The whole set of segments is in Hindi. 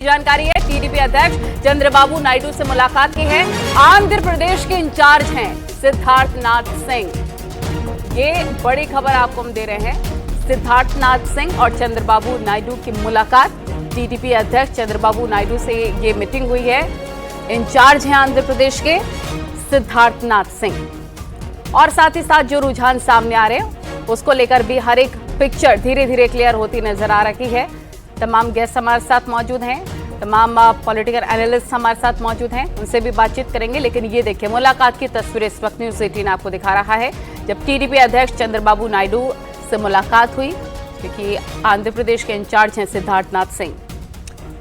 जानकारी है। टीडीपी अध्यक्ष चंद्रबाबू नायडू से मुलाकात की है। आंध्र प्रदेश के इंचार्ज हैं सिद्धार्थनाथ सिंह। ये बड़ी खबर आपको हम दे रहे हैं। सिद्धार्थनाथ सिंह और चंद्रबाबू नायडू की मुलाकात। टीडीपी अध्यक्ष चंद्रबाबू नायडू से ये मीटिंग हुई है। इंचार्ज हैं आंध्र प्रदेश के सिद्धार्थनाथ सिंह। और साथ ही साथ जो रुझान सामने आ रहे हैं उसको लेकर भी हर एक पिक्चर धीरे धीरे क्लियर होती नजर आ रही है। तमाम गेस्ट हमारे साथ मौजूद हैं, तमाम पॉलिटिकल एनालिस्ट हमारे साथ मौजूद हैं, उनसे भी बातचीत करेंगे। लेकिन ये देखिए मुलाकात की तस्वीरें इस वक्त न्यूज़ 18 आपको दिखा रहा है, जब टीडीपी अध्यक्ष चंद्रबाबू नायडू से मुलाकात हुई, क्योंकि आंध्र प्रदेश के इंचार्ज हैं सिद्धार्थनाथ सिंह।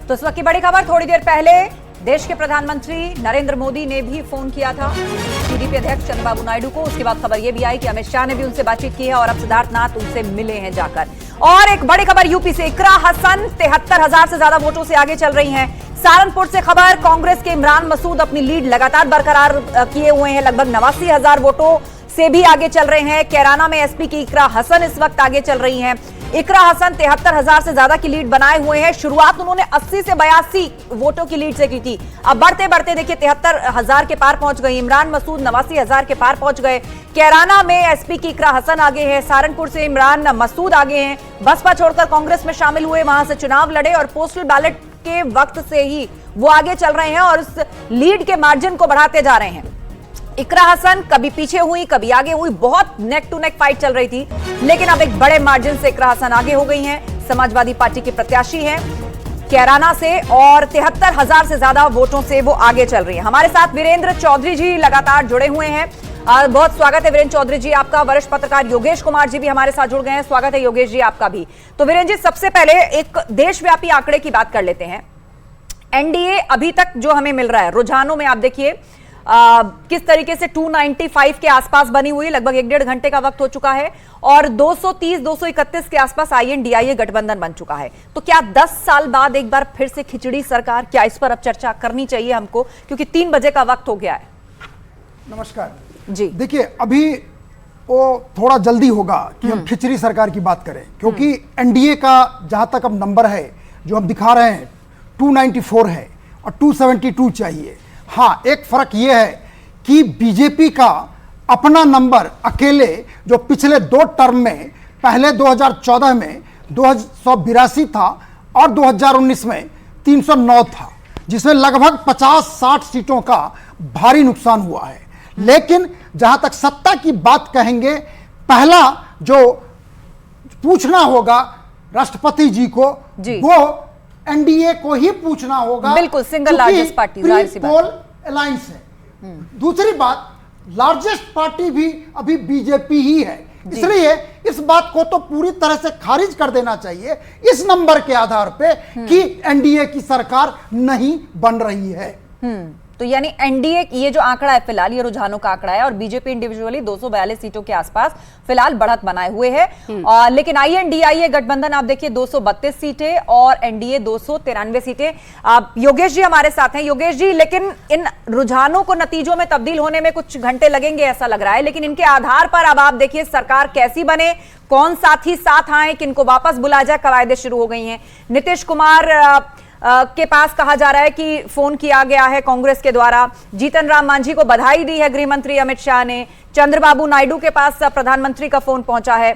तो इस वक्त की बड़ी खबर, थोड़ी देर पहले देश के प्रधानमंत्री नरेंद्र मोदी ने भी फोन किया था टीडीपी अध्यक्ष चंद्रबाबू नायडू को। उसके बाद खबर यह भी आई कि अमित शाह ने भी उनसे बातचीत की है और अब सिद्धार्थनाथ उनसे मिले हैं जाकर। और एक बड़ी खबर यूपी से, इकरा हसन 73,000 से ज्यादा वोटों से आगे चल रही हैं। सहारनपुर से खबर, कांग्रेस के इमरान मसूद अपनी लीड लगातार बरकरार किए हुए हैं, लगभग 89,000 वोटों से भी आगे चल रहे हैं। कैराना में एसपी की इकरा हसन इस वक्त आगे चल रही हैं। इकरा हसन 73,000 से ज्यादा की लीड बनाए हुए हैं। शुरुआत उन्होंने 80 से 82 वोटों की लीड से की थी। अब बढ़ते बढ़ते देखिए 73,000 के पार पहुंच गई। इमरान मसूद 89,000 के पार पहुंच गए। कैराना में एसपी की इकरा हसन आगे है। सहारनपुर से इमरान मसूद आगे हैं। बसपा छोड़कर कांग्रेस में शामिल हुए, वहां से चुनाव लड़े और पोस्टल बैलेट के वक्त से ही वो आगे चल रहे हैं और उस लीड के मार्जिन को बढ़ाते जा रहे हैं। इकरा हसन कभी पीछे हुई, कभी आगे हुई, बहुत नेक टू नेक फाइट चल रही थी, लेकिन अब एक बड़े मार्जिन से इकरा हसन आगे हो गई हैं। समाजवादी पार्टी की प्रत्याशी हैं कैराना से और 73,000 से ज्यादा वोटों से वो आगे चल रही है। हमारे साथ वीरेंद्र चौधरी जी लगातार जुड़े हुए हैं। बहुत स्वागत है वीरेंद्र चौधरी जी आपका। वरिष्ठ पत्रकार योगेश कुमार जी भी हमारे साथ जुड़ गए हैं, स्वागत है योगेश जी आपका भी। तो वीरेंद्र जी, सबसे पहले एक देशव्यापी आंकड़े की बात कर लेते हैं। एनडीए अभी तक जो हमें मिल रहा है रुझानों में, आप देखिए किस तरीके से 295 के आसपास बनी हुई, लगभग 1.5 घंटे का वक्त हो चुका है और 230-231 के आसपास आईएनडीआईए गठबंधन बन चुका है। तो क्या 10 साल बाद एक बार फिर से खिचड़ी सरकार, क्या इस पर अब चर्चा करनी चाहिए हमको, क्योंकि 3 बजे का वक्त हो गया है? नमस्कार जी। देखिए, अभी वो थोड़ा जल्दी होगा कि हम खिचड़ी सरकार की बात करें, क्योंकि एनडीए का जहां तक अब नंबर है जो हम दिखा रहे हैं 294 है और 272 चाहिए। हाँ, एक फर्क यह है कि बीजेपी का अपना नंबर अकेले जो पिछले 2 टर्म में, पहले 2014 में 282 था और 2019 में 309 था, जिसमें लगभग 50-60 सीटों का भारी नुकसान हुआ है। लेकिन जहां तक सत्ता की बात कहेंगे, पहला जो पूछना होगा राष्ट्रपति जी को, वो एनडीए को ही पूछना होगा। बिल्कुल, सिंगल लार्जेस्ट पार्टी, जाहिर सी बात है, अलायंस है। दूसरी बात, लार्जेस्ट पार्टी भी अभी बीजेपी ही है, इसलिए इस बात को तो पूरी तरह से खारिज कर देना चाहिए इस नंबर के आधार पे कि एनडीए की सरकार नहीं बन रही है। तो यानी एनडीए ये जो आंकड़ा है फिलहाल, ये रुझानों का आंकड़ा है और बीजेपी इंडिविजुअली 242 सीटों के आसपास फिलहाल बढ़त बनाए हुए है। लेकिन आईएनडीआईए गठबंधन आप देखिए 232 सीटें और एनडीए 293 सीटें। योगेश जी हमारे साथ हैं। योगेश जी, लेकिन इन रुझानों को नतीजों में तब्दील होने में कुछ घंटे लगेंगे ऐसा लग रहा है, लेकिन इनके आधार पर अब आप देखिए सरकार कैसी बने, कौन साथी साथ आए, किनको वापस बुलाया जाए, कवायदे शुरू हो गई हैं। नीतीश कुमार के पास कहा जा रहा है कि फोन किया गया है कांग्रेस के द्वारा। जीतन राम मांझी को बधाई दी है गृह मंत्री अमित शाह ने। चंद्रबाबू नायडू के पास प्रधानमंत्री का फोन पहुंचा है।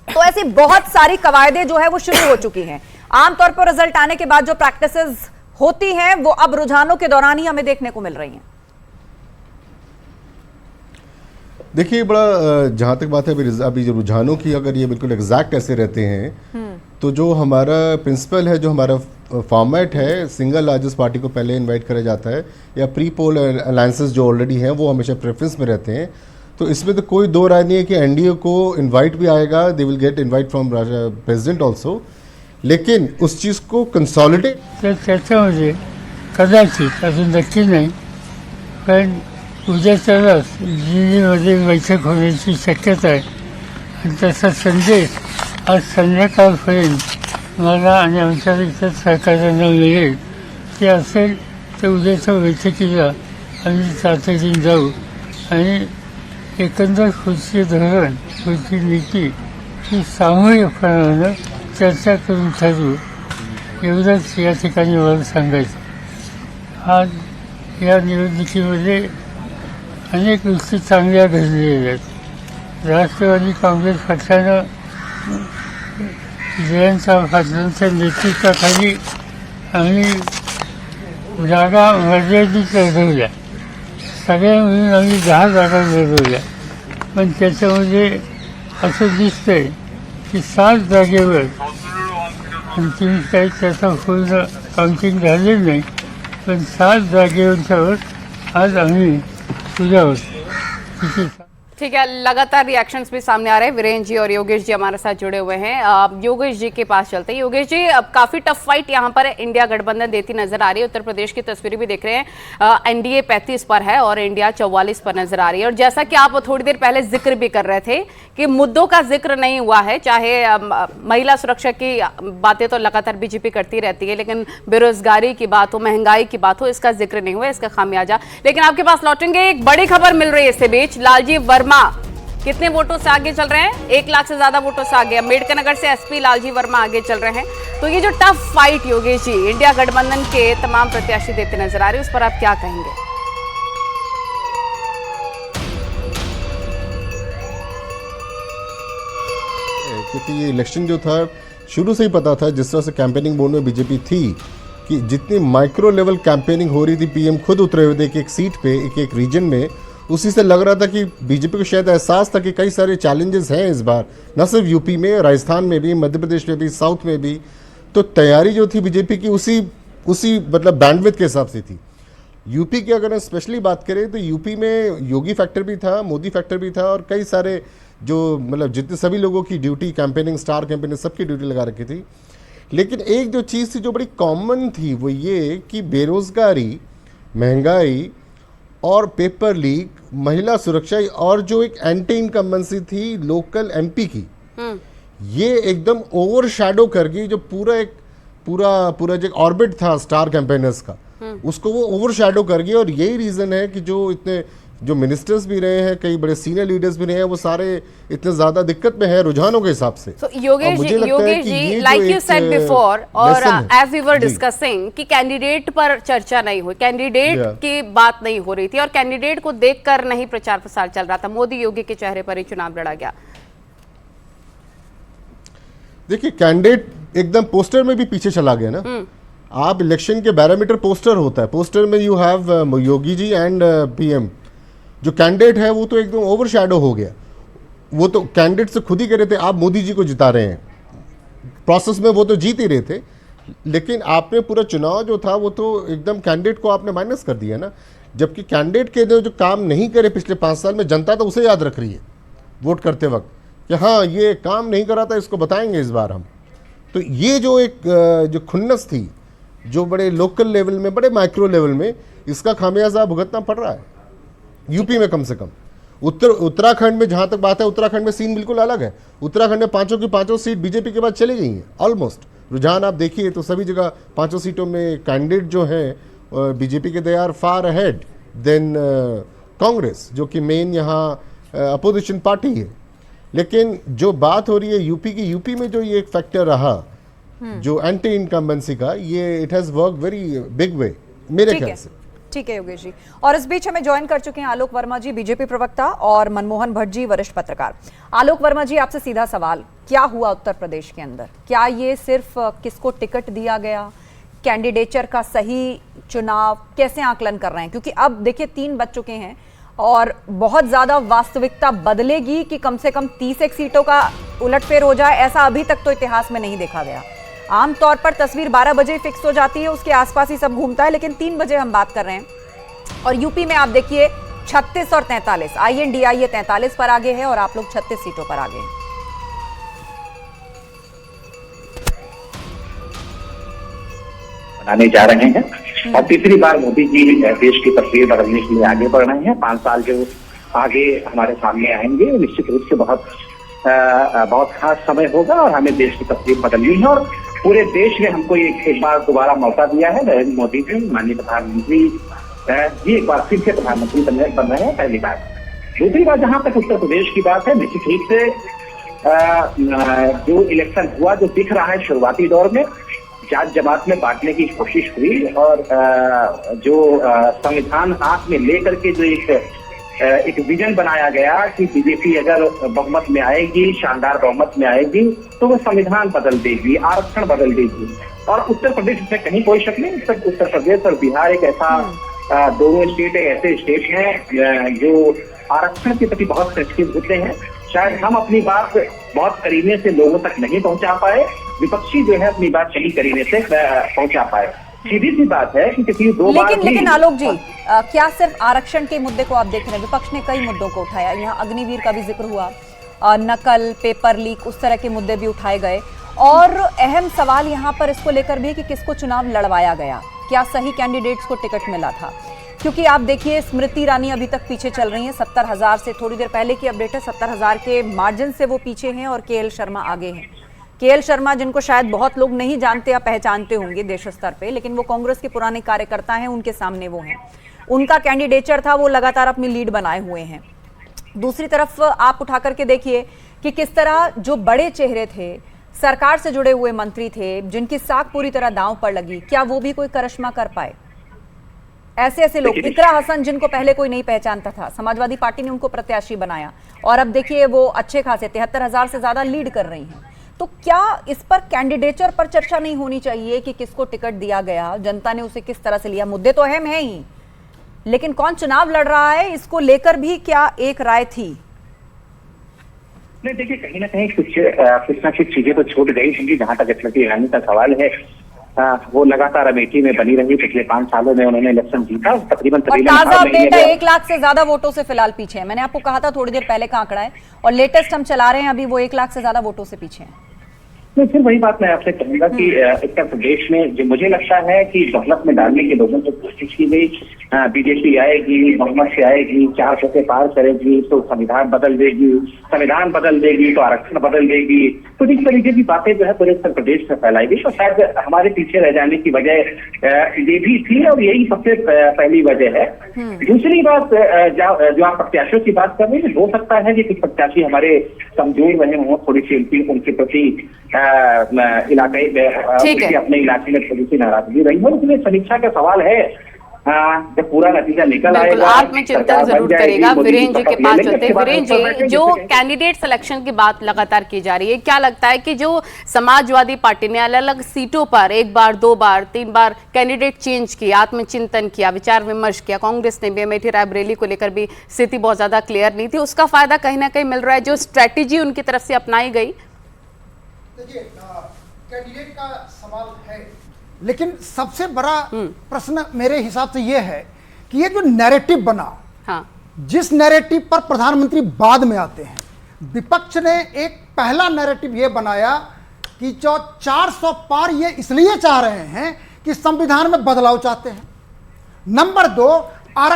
तो ऐसी बहुत सारी कवायदे जो है वो शुरू हो चुकी हैं। आमतौर पर रिजल्ट आने के बाद जो प्रैक्टिसेस होती हैं वो अब रुझानों के दौरान ही हमें देखने को मिल रही हैं। देखिए, बड़ा जहां तक बात है अभी जो रुझानों की, अगर ये बिल्कुल एग्जैक्ट ऐसे रहते हैं तो जो हमारा प्रिंसिपल है, जो हमारा फॉर्मेट है, सिंगल लार्जेस्ट पार्टी को पहले इनवाइट करा जाता है या प्री पोल अलायंसेस जो ऑलरेडी हैं वो हमेशा प्रेफरेंस में रहते हैं। तो इसमें तो कोई दो राय नहीं है कि एनडीए को इनवाइट भी आएगा, they will get invite from president also, लेकिन उस चीज़ को कंसॉलिडेट त्याच्यामध्ये कदाचित अजून नक्की नाही, पण उद्याच्यालाच दिल्लीमध्ये बैठक होण्याची शक्यता आहे आणि त्याचा संदेश आज संध्याकाळपर्यंत मला आणि आमच्या इतर सहकार्यांना मिळेल की असेल तर उद्याच्या बैठकीला आम्ही तातडीने जाऊ आणि एकंदर पुढचे धोरण, पुढची नीती ही सामूहिकपणानं चर्चा करून ठरवू एवढंच या ठिकाणी मला सांगायचं. आज या निवडणुकीमध्ये अनेक गोष्टी चांगल्या घडलेल्या आहेत. राष्ट्रवादी काँग्रेस पक्षानं जयंत पाटलांच्या नेतृत्वाखाली आम्ही जागा मर्यादित लढवल्या. सगळ्या मिळून आम्ही 10 जागा लढवल्या. पण त्याच्यामध्ये असं दिसतंय की 7 जागेवर आणखी काही त्याचा पूर्ण काउंटिंग झालेलं नाही. पण 7 जागेवर आज आम्ही तुझ्या होतो. ठीक है, लगातार रिएक्शंस भी सामने आ रहे हैं. वीरेंद्र जी और योगेश जी हमारे साथ जुड़े हुए हैं. योगेश जी के पास चलते हैं. योगेश जी, अब काफी टफ फाइट यहाँ पर इंडिया गठबंधन देती नजर आ रही है. उत्तर प्रदेश की तस्वीरें भी देख रहे हैं. एनडीए 35 पर है और इंडिया 44 पर नजर आ रही है. और जैसा कि आप थोड़ी देर पहले जिक्र भी कर रहे थे कि मुद्दों का जिक्र नहीं हुआ है, चाहे महिला सुरक्षा की बातें तो लगातार बीजेपी करती रहती है, लेकिन बेरोजगारी की बात हो, महंगाई की बात हो, इसका जिक्र नहीं हुआ, इसका खामियाजा. लेकिन आपके पास लौटेंगे, एक बड़ी खबर मिल रही है इसके बीच. लालजी वर्मा कितने वोटों से आगे चल रहे हैं? 1 लाख से ज्यादा वोटों से आगे. अम्बेडकर नगर से एसपी लालजी वर्मा आगे चल रहे हैं. तो ये जो tough fight Yogesh ji India गठबंधन के तमाम प्रत्याशी देते नजर आ रहे हैं, उस पर आप क्या कहेंगे? क्योंकि ये इलेक्शन जो था शुरू से ही पता था, जिस तरह से कैंपेनिंग मोड में बीजेपी थी, कि जितनी माइक्रो लेवल कैंपेनिंग हो रही थी, पीएम खुद उतरे हुए थे एक सीट पे, एक रीजन में, उसी से लग रहा था कि बीजेपी को शायद एहसास था कि कई सारे चैलेंजेस हैं इस बार, न सिर्फ यूपी में, राजस्थान में भी, मध्य प्रदेश में भी, साउथ में भी. तो तैयारी जो थी बीजेपी की उसी मतलब बैंडविड्थ के हिसाब से थी. यूपी की अगर हम स्पेशली बात करें तो यूपी में योगी फैक्टर भी था, मोदी फैक्टर भी था, और कई सारे जो मतलब जितने सभी लोगों की ड्यूटी, कैंपेनिंग, स्टार कैंपेनिंग, सबकी ड्यूटी लगा रखी थी. लेकिन एक जो चीज़ थी जो बड़ी कॉमन थी वो ये कि बेरोजगारी, महंगाई और पेपर लीक, महिला सुरक्षा, और जो एक एंटी इनकम्बेंसी थी लोकल एमपी की, ये एकदम ओवरशैडो कर गई जो पूरा जो ऑर्बिट था स्टार कैंपेनर्स का, उसको वो ओवरशैडो कर गई. और यही रीज़न है कि जो मिनिस्टर्स भी रहे हैं, कई बड़े सीनियर लीडर्स भी रहे हैं, वो सारे इतने ज्यादा दिक्कत में है रुझानों के हिसाब से. Yogesh ji, like you said before, और एज वी वर डिस्कसिंग कि कैंडिडेट पर चर्चा नहीं हुई, कैंडिडेट की बात नहीं हो रही थी, और कैंडिडेट को देखकर नहीं प्रचार प्रसार चल रहा था. मोदी योगी के चेहरे पर ही चुनाव लड़ा गया. देखिए, कैंडिडेट एकदम पोस्टर में भी पीछे चला गया ना. आप इलेक्शन के बैरोमीटर पोस्टर होता है, पोस्टर में you have Yogi ji and PM. जो कैंडिडेट है वो तो एकदम ओवरशैडो हो गया. वो तो कैंडिडेट से खुद ही कह रहे थे आप मोदी जी को जिता रहे हैं, प्रोसेस में वो तो जीत ही रहे थे, लेकिन आपने पूरा चुनाव जो था वो तो एकदम कैंडिडेट को आपने माइनस कर दिया ना. जबकि कैंडिडेट के जो काम नहीं करे पिछले 5 साल में, जनता तो उसे याद रख रही है वोट करते वक्त कि हाँ ये काम नहीं करा था, इसको बताएंगे इस बार हम. तो ये जो एक जो खुन्नस थी, जो बड़े लोकल लेवल में, बड़े माइक्रो लेवल में, इसका खामियाजा भुगतना पड़ रहा है यूपी में. कम से कम उत्तराखंड में जहां तक बात है, उत्तराखंड में सीन बिल्कुल अलग है. उत्तराखंड में 5 की 5 सीट बीजेपी के बाद चली गई हैं ऑलमोस्ट. रुझान आप देखिए तो सभी जगह 5 सीटों में कैंडिडेट जो हैं बीजेपी के, they are far ahead than Congress, जो कि मेन यहाँ अपोजिशन पार्टी है. लेकिन जो बात हो रही है यूपी की, यूपी में जो ये एक फैक्टर रहा जो एंटी इनकम्बेंसी का, ये it has work very big way मेरे ख्याल से. ठीक है योगेश जी. और इस बीच हमें ज्वाइन कर चुके हैं आलोक वर्मा जी, बीजेपी प्रवक्ता, और मनमोहन भट्ट जी, वरिष्ठ पत्रकार. आलोक वर्मा जी, आपसे सीधा सवाल, क्या हुआ उत्तर प्रदेश के अंदर? क्या ये सिर्फ किसको टिकट दिया गया, कैंडिडेचर का सही चुनाव, कैसे आकलन कर रहे हैं? क्योंकि अब देखिए 3 बज चुके हैं और बहुत ज्यादा वास्तविकता बदलेगी कि कम से कम 30 सीटों का उलटफेर हो जाए, ऐसा अभी तक तो इतिहास में नहीं देखा गया. आमतौर पर तस्वीर 12 बजे फिक्स हो जाती है, उसके आसपास ही सब घूमता है, लेकिन 3 बजे हम बात कर रहे हैं. और यूपी में आप देखिए 36 और 43, INDIA 43 पर आगे है और आप लोग 36 सीटों पर आगे हैं. बनाने जा रहे हैं और तीसरी बार मोदी जी देश की तस्वीर बदलने के लिए आगे बढ़ रहे हैं. 5 साल जो आगे हमारे सामने आएंगे, निश्चित रूप से बहुत खास समय होगा और हमें देश की तस्वीर बदलनी है. और पूरे देश ने हमको एक बार दोबारा मौका दिया है. नरेंद्र मोदी जी, माननीय प्रधानमंत्री जी, एक बार फिर से प्रधानमंत्री बन रहे हैं, पहली बार. दूसरी बात, जहां तक उत्तर प्रदेश की बात है, निश्चित रूप से जो इलेक्शन हुआ, जो दिख रहा है शुरुआती दौर में, जात जमात में बांटने की कोशिश हुई और जो संविधान हाथ में लेकर के जो एक विजन बनाया गया कि बीजेपी अगर बहुमत में आएगी, शानदार बहुमत में आएगी, तो वो संविधान बदल देगी, आरक्षण बदल देगी। और उत्तर प्रदेश में कहीं कोई शक नहीं, उत्तर प्रदेश और बिहार एक ऐसा दोनों स्टेट ऐसे स्टेट हैं जो आरक्षण के प्रति बहुत सेंसिटिव होते हैं। शायद हम अपनी बात बहुत करीने से लोगों तक नहीं पहुंचा पाए, विपक्षी जो है अपनी बात सही करीने से पहुंचा पाए। सीधी सी बात है कि किसी दो बार लेकिन आलोक जी, क्या सिर्फ आरक्षण के मुद्दे को आप देख रहे हैं? विपक्ष ने कई मुद्दों को उठाया, यहाँ अग्निवीर का भी जिक्र हुआ, नकल, पेपर लीक, उस तरह के मुद्दे भी उठाए गए। और अहम सवाल यहाँ पर इसको लेकर भी है कि किसको चुनाव लड़वाया गया, क्या सही कैंडिडेट्स को टिकट मिला था? क्योंकि आप देखिए स्मृति ईरानी अभी तक पीछे चल रही हैं, 70,000 से, थोड़ी देर पहले की अपडेट है, 70,000 के मार्जिन से वो पीछे हैं और केएल शर्मा आगे हैं। केएल शर्मा, जिनको शायद बहुत लोग नहीं जानते या पहचानते होंगे देश स्तर पे, लेकिन वो कांग्रेस के पुराने कार्यकर्ता हैं, उनके सामने वो हैं, उनका कैंडिडेचर था, वो लगातार अपनी लीड बनाए हुए हैं। दूसरी तरफ आप उठा करके देखिए कि किस तरह जो बड़े चेहरे थे, सरकार से जुड़े हुए मंत्री थे, जिनकी साख पूरी तरह दांव पर लगी, क्या वो भी कोई करिश्मा कर पाए? ऐसे ऐसे लोग, इकरा हसन, जिनको पहले कोई नहीं पहचानता था, समाजवादी पार्टी ने उनको प्रत्याशी बनाया और अब देखिए वो अच्छे खासे 73,000 से ज्यादा लीड कर रही हैं। तो क्या इस पर कैंडिडेचर पर चर्चा नहीं होनी चाहिए कि किसको टिकट दिया गया, जनता ने उसे किस तरह से लिया? मुद्दे तो अहम है ही, लेकिन कौन चुनाव लड़ रहा है, इसको लेकर भी क्या एक राय थी? नहीं, देखिए कहीं ना कहीं कुछ ना कुछ चीजें तो छूट गई होंगी। जहां तक स्मृति ईरानी का सवाल है, वो लगातार अमेठी में बनी रही, पिछले 5 सालों में उन्होंने इलेक्शन जीता, तकरीबन ताजा अपडेट है 1 लाख से ज्यादा वोटों से फिलहाल पीछे है। मैंने आपको कहा था थोड़ी देर पहले का आंकड़ा है और लेटेस्ट हम चला रहे हैं, अभी वो 1 लाख से ज्यादा वोटों से पीछे है। तो फिर वही बात मैं आपसे कहूंगा कि उत्तर प्रदेश में जो मुझे लगता है कि बहुमत में डालने के लोगों से कोशिश की गई, बीजेपी आएगी, बहुमत से आएगी, 400 के पार करेगी तो संविधान बदल देगी तो आरक्षण बदल देगी, तो इस तरीके की बातें जो है पूरे उत्तर प्रदेश में फैलाई गई। तो शायद हमारे पीछे रह जाने की वजह ये भी थी और यही सबसे पहली वजह है। दूसरी बात, जो आप प्रत्याशियों की बात कर रहे हैं, हो सकता है कि कुछ प्रत्याशी हमारे कमजोर रहे हों, थोड़ी सी उनके प्रति इलाके अपने इलाके में थोड़ी सी नाराजगी रही हो, इसलिए समीक्षा का सवाल है। जब पूरा नतीजा निकल आएगा, आत्मचिंतन जरूर करेगा। वीरेंद्र जी के पास चलते हैं। वीरेंद्र जी, जो कैंडिडेट सिलेक्शन की बात लगातार की जा रही है, क्या लगता है कि जो समाजवादी पार्टी ने अलग अलग सीटों पर 1 बार 2 बार 3 बार कैंडिडेट चेंज किया, आत्मचिंतन किया, विचार विमर्श किया, कांग्रेस ने भी अमेठी रायबरेली को लेकर भी स्थिति बहुत ज्यादा क्लियर नहीं थी, उसका फायदा कहीं ना कहीं मिल रहा है जो स्ट्रैटेजी उनकी तरफ से अपनाई गई? देखिए, कैंडिडेट का सवाल है, लेकिन सबसे बड़ा प्रश्न मेरे हिसाब से यह है कि ये जो नैरेटिव बना, जिस नैरेटिव पर प्रधानमंत्री बाद में आते हैं, विपक्ष ने एक पहला नैरेटिव ये बनाया कि जो 400 पार ये इसलिए चाह रहे हैं कि संविधान में बदलाव चाहते हैं। नंबर 2,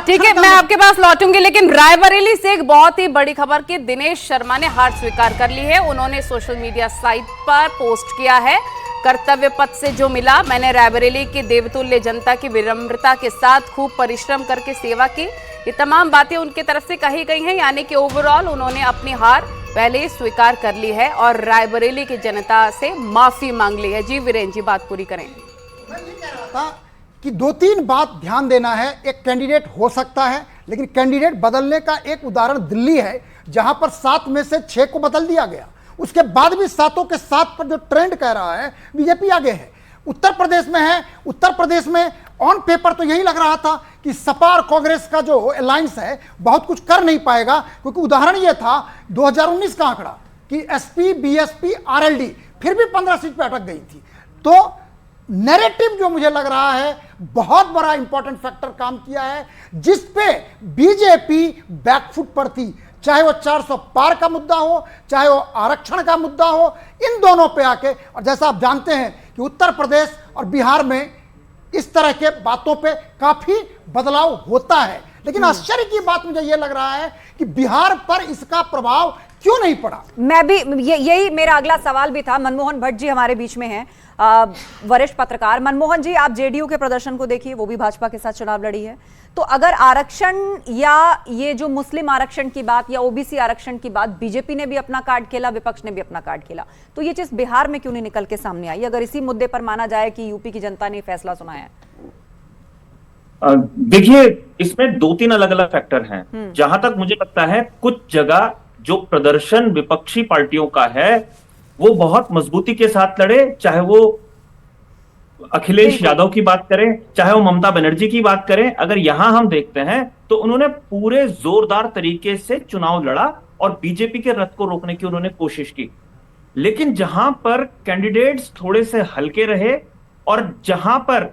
ठीक है, मैं आपके पास लौटूंगी, लेकिन रायबरेली से एक बहुत ही बड़ी खबर कि दिनेश शर्मा ने हार स्वीकार कर ली है। उन्होंने सोशल मीडिया साइट पर पोस्ट किया है, कर्तव्य पथ से जो मिला, मैंने रायबरेली की देवतुल्य जनता की विनम्रता के साथ खूब परिश्रम करके सेवा की, ये तमाम बातें उनकी तरफ से कही गई हैं। यानी कि ओवरऑल उन्होंने अपनी हार पहले ही स्वीकार कर ली है और रायबरेली की जनता से माफी मांग ली है। जी वीरेंद्र जी, बात पूरी करें। मैं ये कह रहा था कि 2-3 बात ध्यान देना है। एक कैंडिडेट हो सकता है, लेकिन कैंडिडेट बदलने का एक उदाहरण दिल्ली है, जहां पर 7 में से 6 को बदल दिया गया, उसके बाद भी 7 के 7 पर जो ट्रेंड कह रहा है बीजेपी आगे है। उत्तर प्रदेश में है, उत्तर प्रदेश में ऑन पेपर तो यही लग रहा था कि सपा और कांग्रेस का जो अलायंस है बहुत कुछ कर नहीं पाएगा, क्योंकि उदाहरण यह था 2019 का आंकड़ा कि एसपी, बीएसपी, आरएलडी फिर भी 15 सीट पे अटक गई थी। तो नैरेटिव जो मुझे लग रहा है बहुत बड़ा इंपॉर्टेंट फैक्टर काम किया है, जिस पे बीजेपी बैकफुट पर थी, चाहे वो 400 पार का मुद्दा हो, चाहे वो आरक्षण का मुद्दा हो, इन दोनों पे आके। और जैसा आप जानते हैं कि उत्तर प्रदेश और बिहार में इस तरह के बातों पे काफी बदलाव होता है, लेकिन आश्चर्य की बात मुझे यह लग रहा है कि बिहार पर इसका प्रभाव क्यों नहीं पड़ा। मैं भी यही मेरा अगला सवाल भी था। मनमोहन भट्ट जी हमारे बीच में हैं, वरिष्ठ पत्रकार। मनमोहन जी, आप जेडीयू के प्रदर्शन को देखिए, वो भी भाजपा के साथ चुनाव लड़ी है। तो अगर आरक्षण या ये जो मुस्लिम आरक्षण की बात या ओबीसी आरक्षण की बात, बीजेपी ने भी अपना कार्ड खेला, विपक्ष ने भी अपना कार्ड खेला, तो ये चीज बिहार में क्यों नहीं निकल के सामने आई, अगर इसी मुद्दे पर माना जाए कि यूपी की जनता ने फैसला सुनाया है? देखिए, इसमें 2-3 अलग अलग फैक्टर हैं। जहां तक मुझे लगता है, कुछ जगह जो प्रदर्शन विपक्षी पार्टियों का है वो बहुत मजबूती के साथ लड़े, चाहे वो अखिलेश यादव की बात करें, चाहे वो ममता बनर्जी की बात करें। अगर यहां हम देखते हैं तो उन्होंने पूरे जोरदार तरीके से चुनाव लड़ा और बीजेपी के रथ को रोकने की उन्होंने कोशिश की। लेकिन जहां पर कैंडिडेट्स थोड़े से हल्के रहे और जहां पर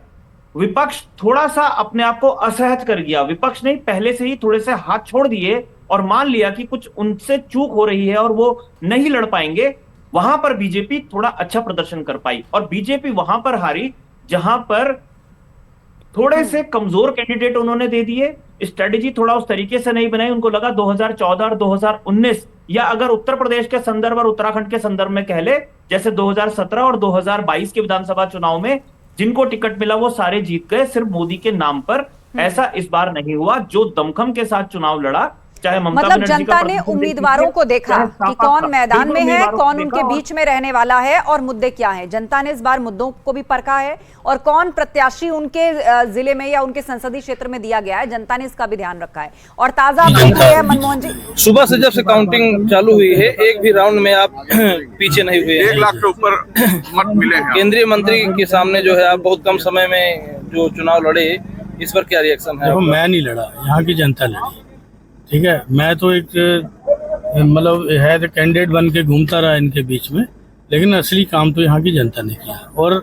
विपक्ष थोड़ा सा अपने आप को असहज कर गया, विपक्ष ने पहले से ही थोड़े से हाथ छोड़ दिए और मान लिया कि कुछ उनसे चूक हो रही है और वो नहीं लड़ पाएंगे, वहां पर बीजेपी थोड़ा अच्छा प्रदर्शन कर पाई। और बीजेपी वहां पर हारी जहां पर थोड़े से कमजोर कैंडिडेट उन्होंने दे दिए, स्ट्रेटेजी थोड़ा उस तरीके से नहीं बनाई। उनको लगा 2014 और 2019, या अगर उत्तर प्रदेश के संदर्भ और उत्तराखंड के संदर्भ में कह ले, जैसे 2017 और 2022 के विधानसभा चुनाव में जिनको टिकट मिला वो सारे जीत गए सिर्फ मोदी के नाम पर। ऐसा इस बार नहीं हुआ। जो दमखम के साथ चुनाव लड़ा, चाहे ममता मतलब जनता ने उम्मीदवारों को देखा कि कौन मैदान में है, कौन उनके बीच में रहने वाला है और मुद्दे क्या हैं। जनता ने इस बार मुद्दों को भी परखा है और कौन प्रत्याशी उनके जिले में या उनके संसदीय क्षेत्र में दिया गया है, जनता ने इसका भी ध्यान रखा है। और ताजा अपडेट है मनमोहन जी, सुबह से जब से काउंटिंग चालू हुई है, एक भी राउंड में आप पीछे नहीं हुए। 1 लाख के ऊपर मत मिले हैं। केंद्रीय मंत्री के सामने जो है आप बहुत कम समय में जो चुनाव लड़े, इस पर क्या रिएक्शन है? देखो, मैं नहीं लड़ा, यहाँ की जनता लड़ी। ठीक है, मैं तो एक मतलब है तो कैंडिडेट बन के घूमता रहा इनके बीच में, लेकिन असली काम तो यहाँ की जनता ने किया। और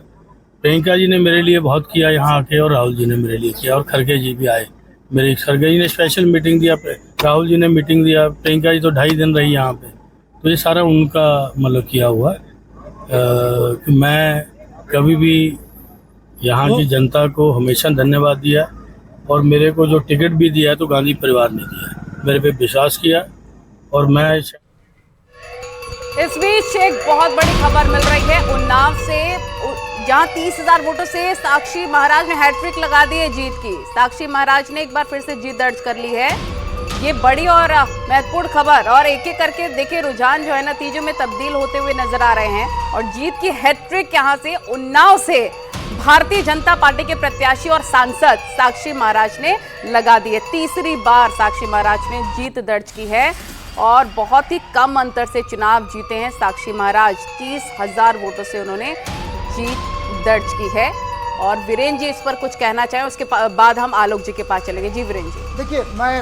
प्रियंका जी ने मेरे लिए बहुत किया यहाँ आके, और राहुल जी ने मेरे लिए किया, और खड़गे जी भी आए। मेरी खड़गे जी ने स्पेशल मीटिंग दिया, राहुल जी ने मीटिंग दिया, प्रियंका जी तो 2.5 दिन रही यहाँ पे। तो ये सारा उनका मतलब किया हुआ है। कि मैं कभी भी यहाँ की जनता को हमेशा धन्यवाद दिया, और मेरे को जो टिकट भी दिया है तो गांधी परिवार ने दिया है, मेरे पे विश्वास किया। और मैं इस बीच एक बहुत बड़ी खबर मिल रही है उन्नाव से, जहां 30,000 वोटों से साक्षी महाराज ने हैट्रिक लगा दी है जीत की। साक्षी महाराज ने एक बार फिर से जीत दर्ज कर ली है। ये बड़ी और महत्वपूर्ण खबर, और एक एक करके देखिए रुझान जो है नतीजों में तब्दील होते हुए नजर आ रहे हैं। और जीत की हैट्रिक यहां से उन्नाव से भारतीय जनता पार्टी के प्रत्याशी और सांसद साक्षी महाराज ने लगा दी है। तीसरी बार साक्षी महाराज ने जीत दर्ज की है और बहुत ही कम अंतर से चुनाव जीते हैं साक्षी महाराज। 30,000 वोटों से उन्होंने जीत दर्ज की है। और वीरेंद्र जी इस पर कुछ कहना चाहें, उसके बाद हम आलोक जी के पास चलेंगे। जी वीरेंद्र जी। देखिए, मैं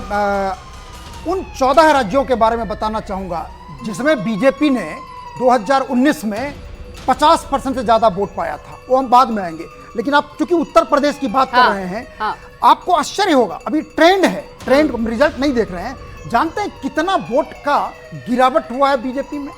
उन 14 राज्यों के बारे में बताना चाहूँगा जिसमें बीजेपी ने 2019 में 50% से ज़्यादा वोट पाया था, वो हम बाद में आएंगे। लेकिन आप चूंकि उत्तर प्रदेश की बात कर रहे हैं, आपको आश्चर्य होगा, अभी ट्रेंड है, ट्रेंड रिजल्ट नहीं देख रहे हैं। जानते हैं कितना वोट का गिरावट हुआ है बीजेपी में?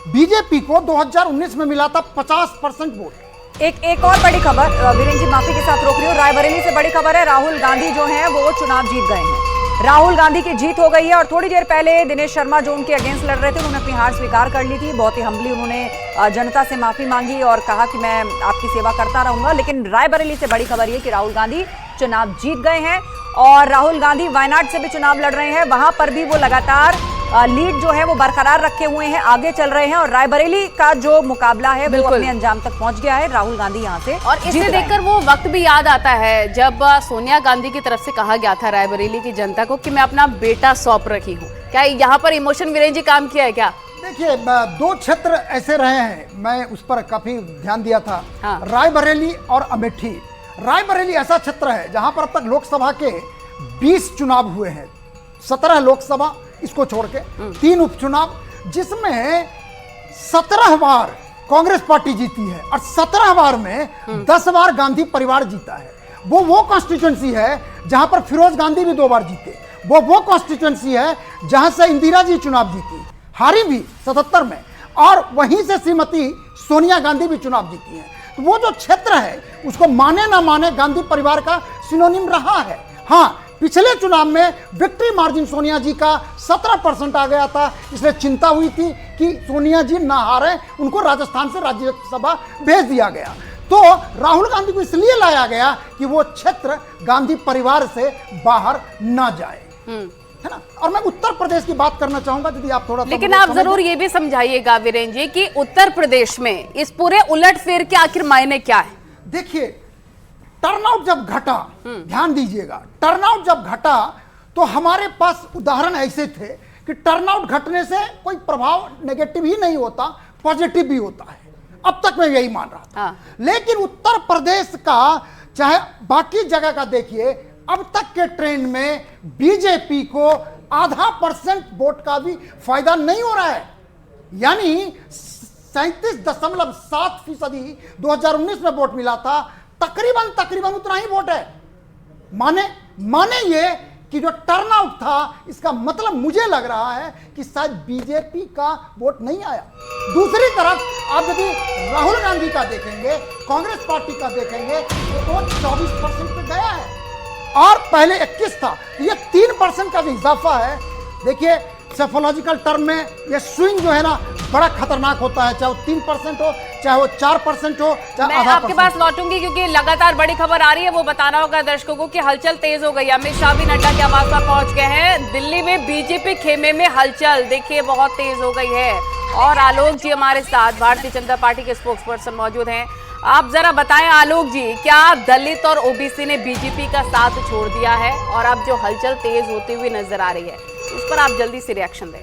बीजेपी को 2019 में मिला था 50% वोट। एक और बड़ी खबर, वीरेंद्र जी माफी के साथ रोक रही हूँ, रायबरेली से बड़ी खबर है। राहुल गांधी जो हैं वो चुनाव जीत गए हैं। राहुल गांधी की जीत हो गई है। और थोड़ी देर पहले दिनेश शर्मा जो उनके अगेंस्ट लड़ रहे थे, उन्होंने अपनी हार स्वीकार कर ली थी। बहुत ही हम्बली उन्होंने जनता से माफी मांगी और कहा कि मैं आपकी सेवा करता रहूंगा। लेकिन रायबरेली से बड़ी खबर ये कि राहुल गांधी चुनाव जीत गए हैं। और राहुल गांधी वायनाड से भी चुनाव लड़ रहे हैं, वहां पर भी वो लगातार लीड जो है वो बरकरार रखे हुए हैं, आगे चल रहे हैं। और रायबरेली का जो मुकाबला है वो अपने अंजाम तक पहुंच गया है। राहुल गांधी यहां से, और इसे देखकर वो वक्त भी याद आता है जब सोनिया गांधी की तरफ से कहा गया था रायबरेली की जनता को कि मैं अपना बेटा सौंप रही हूँ। क्या यहाँ पर इमोशन वीरेंद्र जी काम किया है क्या? देखिए, 2 क्षेत्र ऐसे रहे हैं, मैं उस पर काफी ध्यान दिया था। रायबरेली और अमेठी। रायबरेली ऐसा क्षेत्र है जहां पर अब तक लोकसभा के 20 चुनाव हुए हैं, 17 लोकसभा इसको छोड़ के, 3 उपचुनाव, जिसमें 17 बार कांग्रेस पार्टी जीती है और 17 बार में 10 बार गांधी परिवार जीता है। वो कॉन्स्टिट्यूएंसी है जहां पर फिरोज गांधी भी 2 बार जीते। वो कॉन्स्टिट्यूएंसी है जहां से इंदिरा जी चुनाव जीती, हारी भी 77 में, और वहीं से श्रीमती सोनिया गांधी भी चुनाव जीती है। तो वो जो क्षेत्र है उसको माने ना माने गांधी परिवार का सिनोनिम रहा है। हाँ, पिछले चुनाव में विक्ट्री मार्जिन सोनिया जी का 17% आ गया था, इसलिए चिंता हुई थी कि सोनिया जी ना हारे, उनको राजस्थान से राज्यसभा भेज दिया गया। तो राहुल गांधी को इसलिए लाया गया कि वो क्षेत्र गांधी परिवार से बाहर ना जाए, है ना। और मैं उत्तर प्रदेश की बात करना चाहूंगा, यदि आप थोड़ा, लेकिन आप जरूर ये भी समझाइएगा वीरेंद्र जी कि उत्तर प्रदेश में इस पूरे उलटफेर के आखिर मायने क्या है। देखिए, टर्नआउट जब घटा, ध्यान दीजिएगा, टर्नआउट जब घटा तो हमारे पास उदाहरण ऐसे थे कि टर्नआउट घटने से कोई प्रभाव नेगेटिव ही नहीं होता, पॉजिटिव भी होता है। अब तक मैं यही मान रहा था। लेकिन उत्तर प्रदेश का चाहे बाकी जगह का देखिए, अब तक के ट्रेंड में बीजेपी को 0.5% वोट का भी फायदा नहीं हो रहा है। यानी 37.7% 2019 में वोट मिला था, तकरीबन उतना ही वोट है। माने ये कि जो टर्नआउट था, इसका मतलब मुझे लग रहा है कि शायद बीजेपी का वोट नहीं आया। दूसरी तरफ आप यदि राहुल गांधी का देखेंगे, कांग्रेस पार्टी का देखेंगे, तो 24% पे गया है और पहले 21 था। ये 3% का जो इजाफा है, देखिए सेफोलॉजिकल टर्म में ये स्विंग जो है ना बड़ा खतरनाक होता है, चाहे वो 3% हो, चाहे वो 4% हो, चाहे मैं आपके पास लौटूंगी क्योंकि लगातार बड़ी खबर आ रही है, वो बताना होगा दर्शकों को कि हलचल तेज हो गई। अमित शाह भी नड्डा के आवास पर पहुंच गए हैं। दिल्ली में बीजेपी खेमे में हलचल देखिए बहुत तेज हो गई है। और आलोक जी हमारे साथ भारतीय जनता पार्टी के स्पोक्स पर्सन मौजूद हैं। आप जरा बताएं आलोक जी, क्या दलित और ओबीसी ने बीजेपी का साथ छोड़ दिया है और अब जो हलचल तेज होती हुई नजर आ रही है, इस पर आप जल्दी से रिएक्शन दें।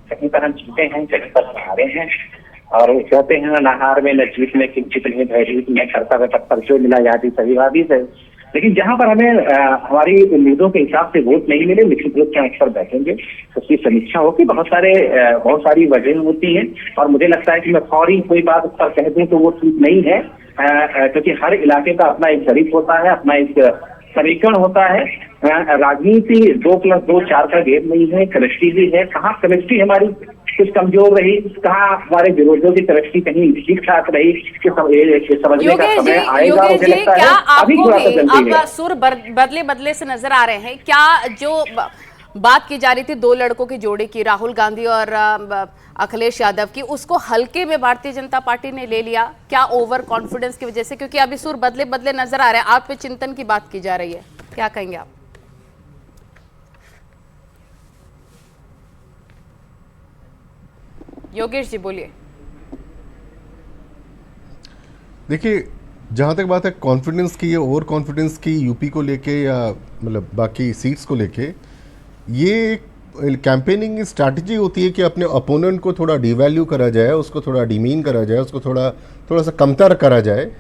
कहीं पर हम जीते हैं, कहीं पर हारे हैं, और वो कहते हैं न हार में न जीत में किंचित नहीं भयभीत में, कर्तव्य पत्थर जो मिला यादी सही वादी से। लेकिन जहां पर हमें हमारी उम्मीदों के हिसाब से वोट नहीं मिले, निश्चित रूप से अक्सर बैठेंगे, उसकी समीक्षा होगी। बहुत सारी वजह होती है और मुझे लगता है कि मैं फौरी कोई बात उस पर कह दूं तो वो ठीक नहीं है, क्योंकि हर इलाके का अपना एक शरीफ होता है, अपना एक समीकरण होता है। राजनीति 2+2 4 का गेम नहीं है, केमिस्ट्री भी है। कहाँ केमिस्ट्री हमारी कुछ कमजोर रही, कहाँ हमारे विरोधियों की केमिस्ट्री कहीं ठीक ठाक रही, कि समझने का समय आएगा। मुझे लगता है अभी थोड़ा सा जल्दी है। सुर बदले से नजर आ रहे हैं। क्या जो बात की जा रही थी 2 लड़कों की जोड़ी की, राहुल गांधी और अखिलेश यादव की, उसको हल्के में भारतीय जनता पार्टी ने ले लिया क्या ओवर कॉन्फिडेंस की वजह से? क्योंकि अभी सुर बदले नजर आ रहे हैं, आत्मचिंतन की बात की जा रही है, क्या कहेंगे आप? योगेश जी बोलिए। देखिए, जहाँ तक बात है कॉन्फिडेंस की, ओवर कॉन्फिडेंस की यूपी को लेके या मतलब बाकी सीट्स को लेके, ये कैंपेनिंग स्ट्रैटेजी होती है कि अपने अपोनेंट को थोड़ा डिवैल्यू करा जाए, उसको थोड़ा डिमीन करा जाए, उसको थोड़ा सा कमतर करा जाए।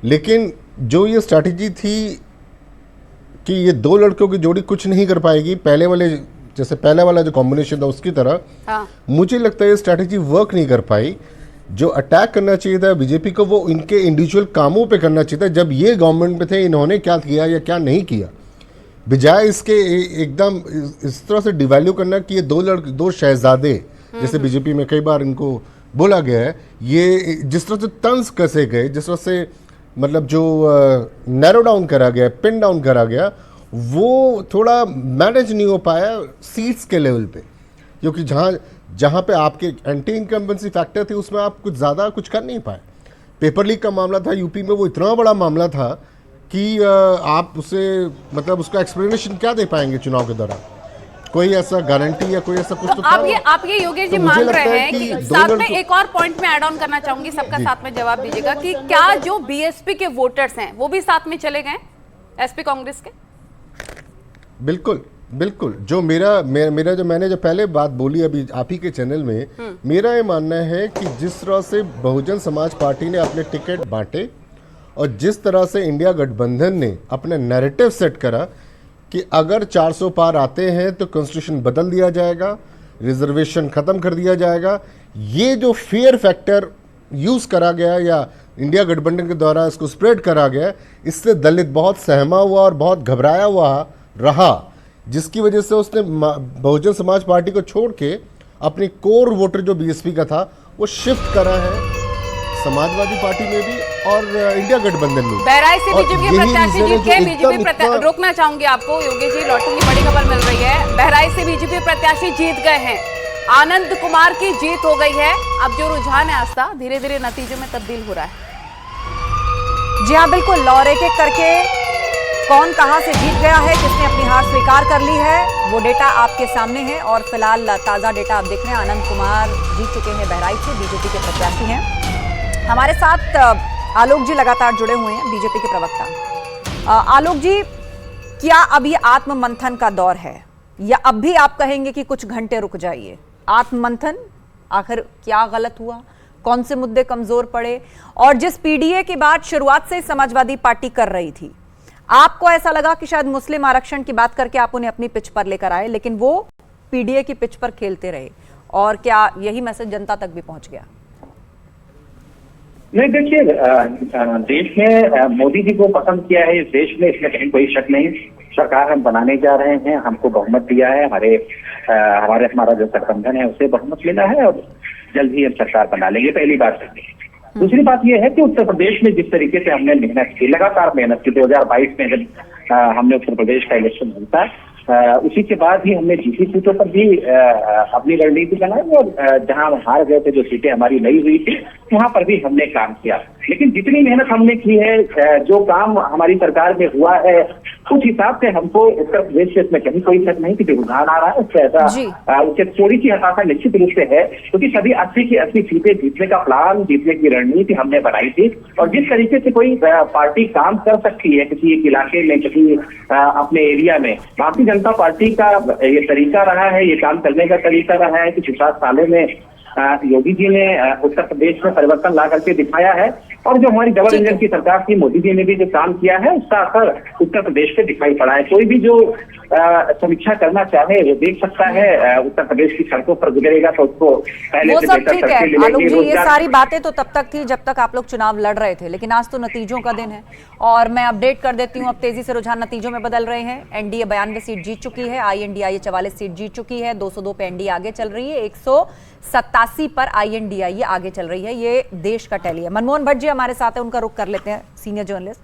लेकिन जो ये स्ट्रैटेजी थी कि ये 2 लड़कों की जोड़ी कुछ नहीं कर पाएगी, पहले वाला जो कॉम्बिनेशन था उसकी तरह, मुझे लगता है ये स्ट्रैटेजी वर्क नहीं कर पाई। जो अटैक करना चाहिए था बीजेपी को, वो इनके इंडिविजुअल कामों पे करना चाहिए था। जब ये गवर्नमेंट में थे, इन्होंने क्या किया या क्या नहीं किया, बजाय इसके एकदम इस तरह से डिवैल्यू करना कि ये 2 शहजादे, जैसे बीजेपी में कई बार इनको बोला गया है, ये जिस तरह से तंज कसे गए, जिस तरह से मतलब जो नैरो डाउन करा गया, पिन डाउन करा गया, वो थोड़ा मैनेज नहीं हो पाया सीट्स के लेवल पे। क्योंकि जहाँ पे आपके एंटी इनकम्बेंसी फैक्टर थे, उसमें आप कुछ कर नहीं पाए। पेपर लीक का मामला था यूपी में, वो इतना बड़ा मामला था कि आप उसे मतलब उसका एक्सप्लेनेशन क्या दे पाएंगे चुनाव के दौरान? कोई ऐसा गारंटी या कोई ऐसा कुछ तो आप ये योगेश जी मान रहे हैं कि साथ में एक और पॉइंट में ऐड ऑन करना चाहूंगी, सबका साथ में जवाब दीजिएगा कि क्या जो बीएसपी के वोटर्स हैं वो भी साथ में चले गए एसपी कांग्रेस के? बिल्कुल। जो मैंने जो पहले बात बोली अभी आप ही के चैनल में, मेरा ये मानना है कि जिस तरह से बहुजन समाज पार्टी ने अपने टिकट बांटे और जिस तरह से इंडिया गठबंधन ने अपना नैरेटिव सेट करा कि अगर 400 पार आते हैं तो कॉन्स्टिट्यूशन बदल दिया जाएगा, रिजर्वेशन खत्म कर दिया जाएगा, ये जो फियर फैक्टर यूज करा गया या इंडिया गठबंधन के द्वारा इसको स्प्रेड करा गया, इससे दलित बहुत सहमा हुआ और बहुत घबराया हुआ रहा, जिसकी वजह से उसने बहुजन समाज पार्टी को छोड़ के अपनी कोर वोटर जो बीएसपी का था वो शिफ्ट करा है समाजवादी पार्टी में भी और इंडिया गठबंधन में। बहराइच से और बीजेपी के यही प्रत्याशी reason है जीत जो गए। बीजेपी एकदम रोकना चाहूंगी आपको, योगेश जी लौटूंगी, बड़ी खबर मिल रही है। बहराइच से बीजेपी प्रत्याशी जीत गए हैं, आनंद कुमार की जीत हो गई है। अब जो रुझान है आस्था धीरे धीरे नतीजों में तब्दील हो रहा है। जी हाँ बिल्कुल, और एक एक करके कौन कहां से जीत गया है, किसने अपनी हार स्वीकार कर ली है, वो डेटा आपके सामने है। और फिलहाल ताजा डेटा आप देख रहे हैं, आनंद कुमार जीत चुके हैं बहराइच से, बीजेपी के प्रत्याशी हैं। हमारे साथ आलोक जी लगातार जुड़े हुए हैं, बीजेपी के प्रवक्ता। आलोक जी, क्या अभी आत्ममंथन का दौर है या अब भी आप कहेंगे कि कुछ घंटे रुक जाइए? आत्ममंथन, आखिर क्या गलत हुआ, कौन से मुद्दे कमजोर पड़े? और जिस पीडीए की बात शुरुआत से समाजवादी पार्टी कर रही थी, आपको ऐसा लगा कि शायद मुस्लिम आरक्षण की बात करके आप उन्हें अपनी पिच पर लेकर आए, लेकिन वो पीडीए की पिच पर खेलते रहे, और क्या यही मैसेज जनता तक भी पहुंच गया? नहीं, देखिए, देश में मोदी जी को पसंद किया है इस देश में, इसमें कहीं कोई शक नहीं। सरकार हम बनाने जा रहे हैं, हमको बहुमत दिया है, हमारा जो गठबंधन है उसे बहुमत मिला है और जल्द ही हम सरकार बना लेंगे, पहली बात। दूसरी बात यह है कि उत्तर प्रदेश में जिस तरीके से हमने मेहनत की, लगातार मेहनत की, 2022 में जब हमने उत्तर प्रदेश का इलेक्शन जीता, उसी के बाद ही हमने जीती सीटों पर भी अपनी रणनीति बनाई और जहां हम हार गए थे, जो सीटें हमारी नहीं हुई थी, वहां पर भी हमने काम किया। लेकिन जितनी मेहनत हमने की है, जो काम हमारी सरकार में हुआ है, उस हिसाब से हमको उत्तर प्रदेश से इसमें कहीं कोई शक नहीं कि जो रुझान आ रहा है उससे ऐसा उससे थोड़ी सी हताशा निश्चित रूप से है, क्योंकि सभी 80 की 80 सीटें जीतने का प्लान, जीतने की रणनीति हमने बनाई थी। और जिस तरीके से कोई पार्टी काम कर सकती है किसी एक इलाके में, किसी अपने एरिया में, भारतीय जनता पार्टी का ये तरीका रहा है, ये काम करने का तरीका रहा है कि 7 सालों में योगी जी ने उत्तर प्रदेश में परिवर्तन ला करके दिखाया है। और जो हमारी डबल इंजन की सरकार थी, मोदी जी ने भी जो काम किया है, उसका असर उत्तर प्रदेश पे दिखाई पड़ा है। कोई भी जो समीक्षा करना चाहे वो देख सकता है, उत्तर प्रदेश की सड़कों पर गुजरेगा तो उसको पहले से बेहतर सड़कें मिलेंगी। आलोक जी, ये सारी बातें तो तब तक थी जब तक आप लोग चुनाव लड़ रहे थे, लेकिन आज तो नतीजों का दिन है और मैं अपडेट कर देती हूँ। अब तेजी से रुझान नतीजों में बदल रहे हैं। एनडीए 92 सीट जीत चुकी है, INDIA 44 सीट जीत चुकी है, 202 पे एनडीए आगे चल रही है, 187 पर INDIA आगे चल रही है। ये देश का टैली है। मनमोहन भट्ट जी हमारे साथ है, उनका रुख कर लेते हैं, सीनियर जर्नलिस्ट।